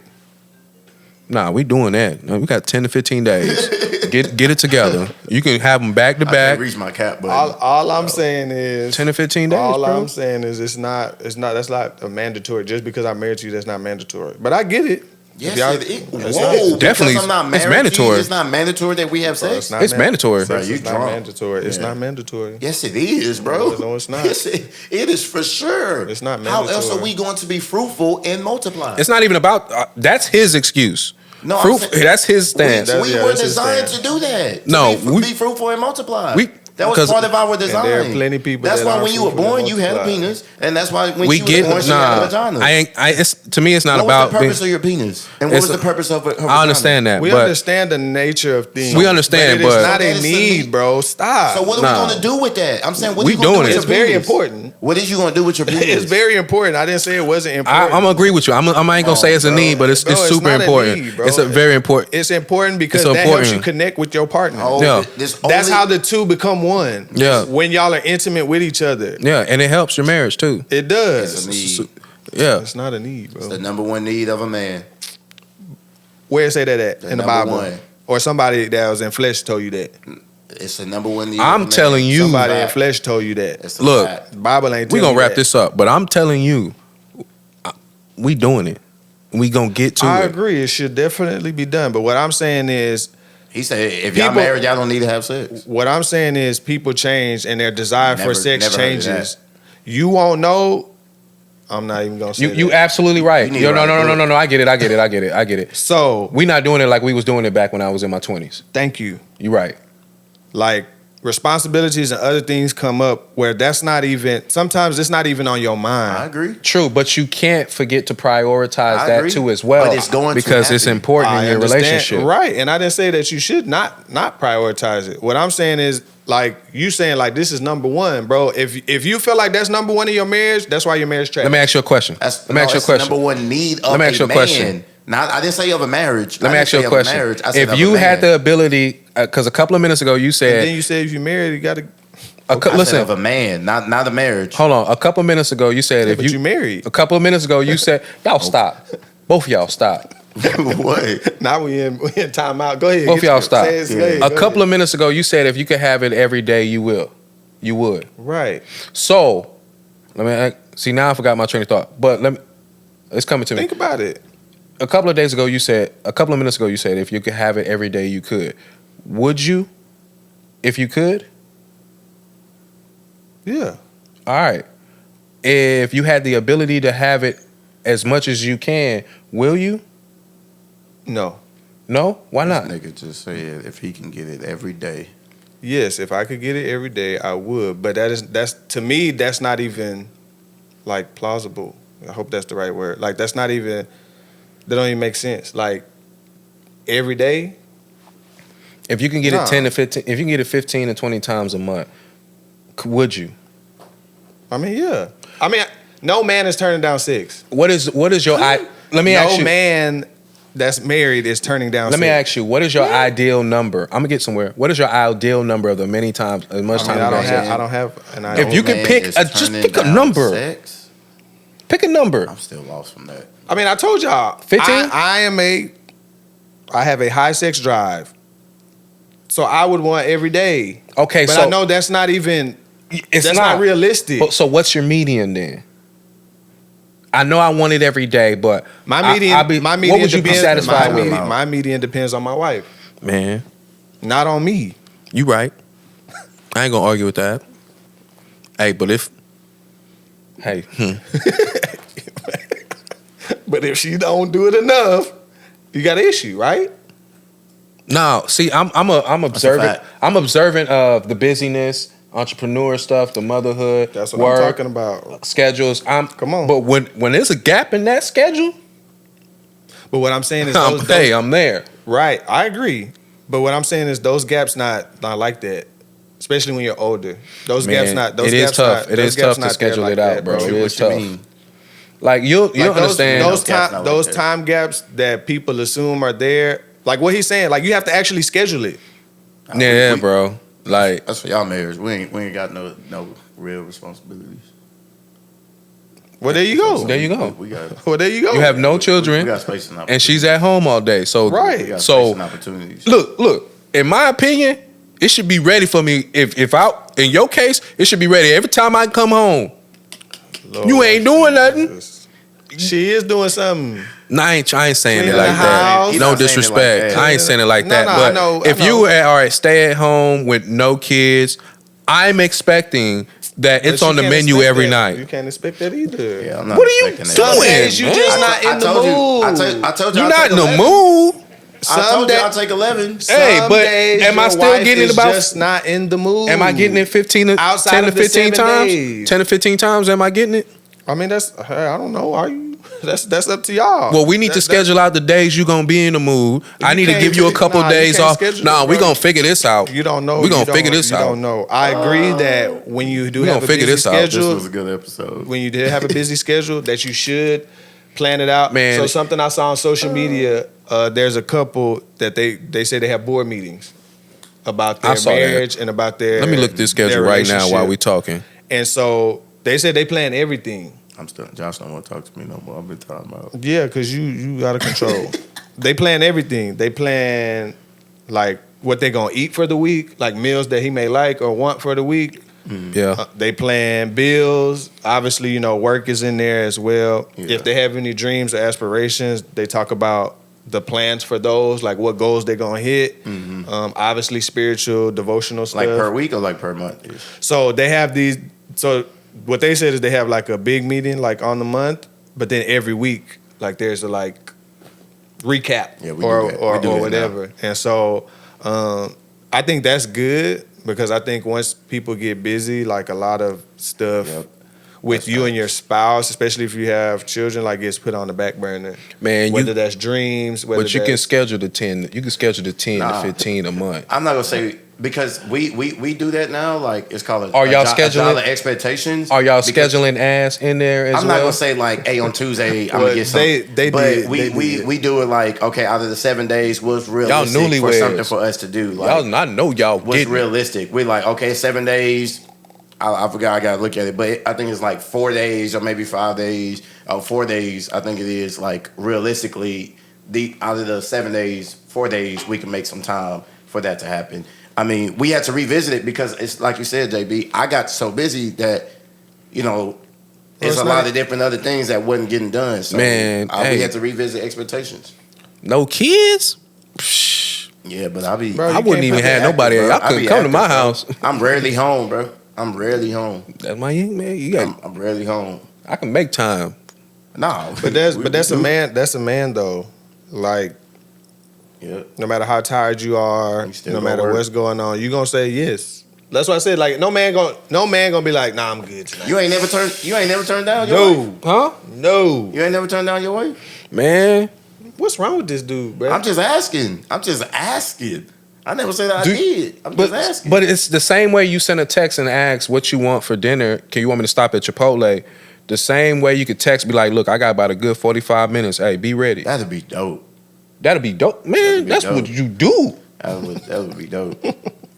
Nah, we doing that. We got 10 to 15 days. Get it together. You can have them back to I back. can't reach my cap button. All I'm saying is 10 to 15 days, all bro. I'm saying is that's not a mandatory. Just because I'm married to you, that's not mandatory. But I get it. Yes, If y'all- whoa, not- definitely, because I'm not it's married to you, mandatory. it's not mandatory that we have Bro, sex. It's mandatory. Bro, Sex you is not drunk. mandatory. It's Yeah. not mandatory. Yes, it is, bro. No, it's not. Yes, it is for sure. It's not How else mandatory. are we going to be fruitful and multiply? It's not even about, that's his excuse. No, I'm Fruit, saying- that's his stance. That- we yeah, were that's his designed stance. to do that. To No, be, we- be fruitful and multiply. we- that was because- part of our design. there are plenty of people That's that why aren't when you were fruitful and born, you had a multiply. penis, and that's why when We she was get, born, she had a nah, vagina. it's, to me, it's not What about was the purpose being, of your penis? And what It's was the a- purpose of her vagina? I understand that, We but understand the nature of things. We understand, but but- it's not So a that is a need, need. bro. Stop. So what are Nah. we going to do with that? I'm saying, what We are you going to doing do it. with It's your very penis? important. What is you going to do with your penis? It's very important. I didn't say it wasn't important. I'm gonna agree with you. I ain't gonna say it's a bro. need, but it's Bro, it's super not a important. need, bro. It's a very important. It's important because It's that helps important. you connect with your partner. Oh, Yeah. That's how the two become one. Yeah. When y'all are intimate with each other. Yeah, and it helps your marriage too. It does. It's a need. Yeah, It's not a need, bro. It's the number one need of a man. Where it say that at? The In the number Bible? one. Or somebody that was in flesh told you that. It's the number one need. of a I'm man. telling you. Somebody in Fact. flesh told you that. It's a Look, fact. The Bible ain't we telling gonna you wrap that. this up, but I'm telling you, we doing it. We gonna get to I it. agree. It should definitely be done. But what I'm saying is, He said, if y'all People- married, y'all don't need to have sex. people change and their desire for Never- sex never heard of changes. You won't know. I'm not even gonna say You that. absolutely right. You need Yo, to no, write a no, no, book. no, no. I get it. So We not doing it like we was doing it back when I was in my 20s. thank you. You right. Like responsibilities and other things come up where that's not even. Sometimes it's not even on your I mind. agree. True, but you can't forget to prioritize I that agree. too as well. But it's going to because it's happen. important in I your understand. relationship. Right? And I didn't say that you should not prioritize it. What I'm saying is, like you saying, like this is number one, bro. If you feel like that's number one in your marriage, that's why your marriage trash. Let me ask you a question. Let me ask you a question. Number one need of Let me ask you a man. question. Not, I didn't say of a marriage. Let me ask you a question. If you had the ability, because a couple of minutes ago you And said, then you said if you married, you got to. listen, of a man, not a marriage. hold on. A couple of minutes ago you said, But you married. a couple of minutes ago you said, y'all stop. Both of y'all stop. What? Now we in timeout. Go ahead. Both of y'all stop. A couple of of minutes ago you said if you could have it every day, you will. You would. right. So, let me see. Now I forgot my train of thought. But it's coming to me. Think about it. A couple of minutes ago you said, if you could have it every day, you could. Would you? If you could? Yeah. All right. If you had the ability to have it as much as you can, will you? No. No? Why not? This nigga just said if he can get it every day. Yes, if I could get it every day, I would. But that's to me, that's not even like plausible. I hope that's the right word. Like that's not even. That don't even make sense. Like every day. If you can get Nah. it 10 to 15, if you can get it 15 to 20 times a month, would you? I mean, yeah. I mean, no man is turning down sex. What is your let me ask No you. man that's married is turning down. Let me sex. ask you, what is your ideal number? I'm gonna get somewhere. What is your ideal number of the many times, as much I time mean, I you don't guys have. have? I don't have an If idea. you could Man pick is just turning pick a down number. Sex? Pick a number. I'm still lost from that. I mean, I told y'all. 15? I have a high sex drive. So I would want every day. Okay, But so I know that's not even It's That's not realistic. So what's your median then? I know I want it every day, but My median, what would you be satisfied with? My median depends on my wife, Man, not on me. you right. I ain't gonna argue with that. Hey, but if But if she don't do it enough, you got an issue, right? no, see, I'm observant. I'm observant of the busyness, entrepreneur stuff, the motherhood. That's what work, I'm talking about. schedules. Come on. But when there's a gap in that schedule, But what I'm saying is, I'm there. right? I agree. But what I'm saying is, those gaps not like that. Especially when you're older, those Man, gaps not. Those it is gaps tough. Not, it those is gaps tough to not schedule there it like out, that, bro. It is What tough. you mean? Like you'll Like understand those time gaps that people assume are there. Like what he's saying, like you have to actually schedule it. Yeah, We- bro. Like That's for y'all marriage. We ain't got no real responsibilities. Well, there you go. There you go. We got Well, there you go. you have no we children, got space and and she's at home all day. So Right. We got So space and opportunities. look. In my opinion, it should be ready for me. If I, in your case, it should be ready every time I come home. Lord, You ain't doing nothing. Jesus. She is doing something. No, I ain't saying it Cleaning like the that. house. He's No not saying it like disrespect. that. I ain't saying it like No, that. no, but I know, if I you know. are stay at home with no kids, I'm expecting that it's But on you the can't menu expect every that. night. You can't expect that either. Yeah, I'm not What are you expecting doing? Some days you man? just not in the mood. I told you You're I'll not take in the 11. mood. I told you Some I'll take 11. Hey, Some but days am I your still wife getting it is about- just not in the mood? Am I getting it 10 Outside to of the 15 7 times? days. 10 to 15 times, am I getting it? I mean, that's I don't know. Are you? That's up to y'all. Well, we need to schedule out the days you going to be in the mood. I need to can't give you a do- couple nah, you days can't off. schedule Nah, it, we bro. going to figure this out. You don't know. We going You to figure don't- this you out. don't know. I agree that when you do We have gonna a figure busy this out. This This schedule, was a good episode. when you did have a busy schedule, that you should plan it out. Man. So something I saw on social media, there's a couple that they say they have board meetings about I their saw that. marriage and about their. Let me look at this schedule their right now while we relationship. talking. And so they said they plan everything. I'm still. Josh don't want to talk to me no more. I've been talking about. Yeah, because you out of control. They plan everything. They plan like what they gonna eat for the week, like meals that he may like or want for the week. Yeah. They plan bills. Obviously, work is in there as well. Yeah. If they have any dreams or aspirations, they talk about the plans for those, like what goals they're gonna hit. Obviously, spiritual, devotional stuff. Like per week or like per month? So they have these. So what they said is they have like a big meeting like on the month, but then every week like there's a like recap Yeah, we or do that. or, We do or that whatever. And so I think that's good because I think once people get busy, like a lot of stuff Yep. with That's you and right. your spouse, especially if you have children, like gets put on the back burner. Man, Whether you, that's dreams, whether but you can that's- schedule the 10. You can schedule the 10 Nah. to 15 a month. I'm not gonna say because we do that now. Like it's called. Are y'all a scheduling- expectations? Are y'all Because scheduling ass in there as I'm well? not gonna say like, hey, on Tuesday I'm Well, gonna get something. they but did- we, they we, did. we do it like, okay, out of the 7 days, what's realistic for newlyweds. something for us to do? Like, Y'all, I know y'all what's getting it. realistic? We're like, okay, 7 days. I forgot. I gotta look at it, but I think it's like 4 days or maybe 5 days. 4 days. I think it is like realistically, out of the 7 days, 4 days we can make some time for that to happen. I mean, we had to revisit it because it's like you said, JB. I got so busy that there's it's a not- lot of different other things that wasn't getting done. So Man, we hey. had to revisit expectations. No kids? Psh, Yeah, but I'll be. Bro, I you wouldn't can't even put have active, nobody. bro. Y'all I couldn't be come to my active, bro. house. I'm rarely home, bro. I'm rarely home. That's my young man. You got. I'm rarely home. I can make time. No, But that's a man. That's a man though. Like Yeah. no matter how tired you are, You still no gonna matter work. what's going on, you gonna say yes. That's why I said like no man gonna be like, nah, I'm good tonight. You ain't never turned down your wife? Huh? No. You ain't never turned down your wife? Man. What's wrong with this dude, bro? I'm just asking. I never said I did. I'm just asking. But it's the same way you send a text and ask what you want for dinner. Can you want me to stop at Chipotle? The same way you could text, be like, look, I got about a good 45 minutes. Hey, be ready. That'd be dope. That'd be dope. Man, That'd be that's dope. what you do. That would be dope.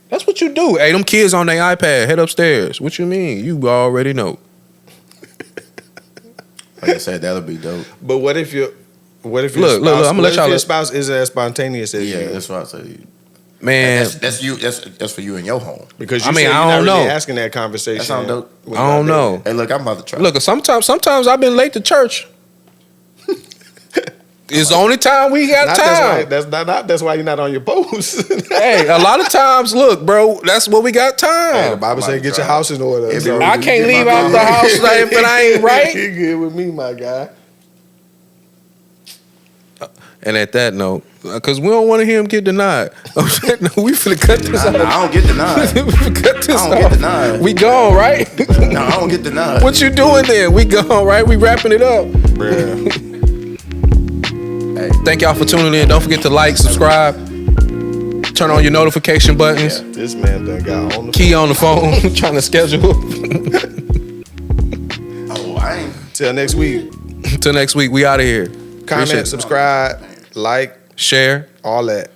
That's what you do. Hey, them kids on their iPad, head upstairs. What you mean? You already know. Like I said, that'll be dope. But what if your Look, spouse, I'm gonna let y'all your let- spouse isn't as spontaneous as Yeah, you? that's what I say. Man, That's you. That's for you in your home. Because you I mean, said I you're don't not really know. asking that conversation. That sound dope. with I don't my know. baby. Hey, look, I'm about to try. Look, sometimes I've been late to church. It's the only time we got time. That's why you're not on your post. Hey, a lot of times, look, bro, that's what we got Hey, the time. Bible say get your house in order. If So it- I can't leave out the house if I ain't right. You good with me, my guy. And at that note, because we don't want to hear him get denied. No, we finna cut this out. I don't get denied. We finna cut this I don't get off. denied. We gone, right? No, I don't get denied. What you doing then? We gone, right? We wrapping it up. Bruh. Hey, Thank y'all for tuning in. Don't forget to like, subscribe, turn on your notification buttons. This man done got on the Key on the phone, trying to schedule. oh, I ain't. Till next week. Till next week, we out of here. Comment, Appreciate it. subscribe, like, Share. all that.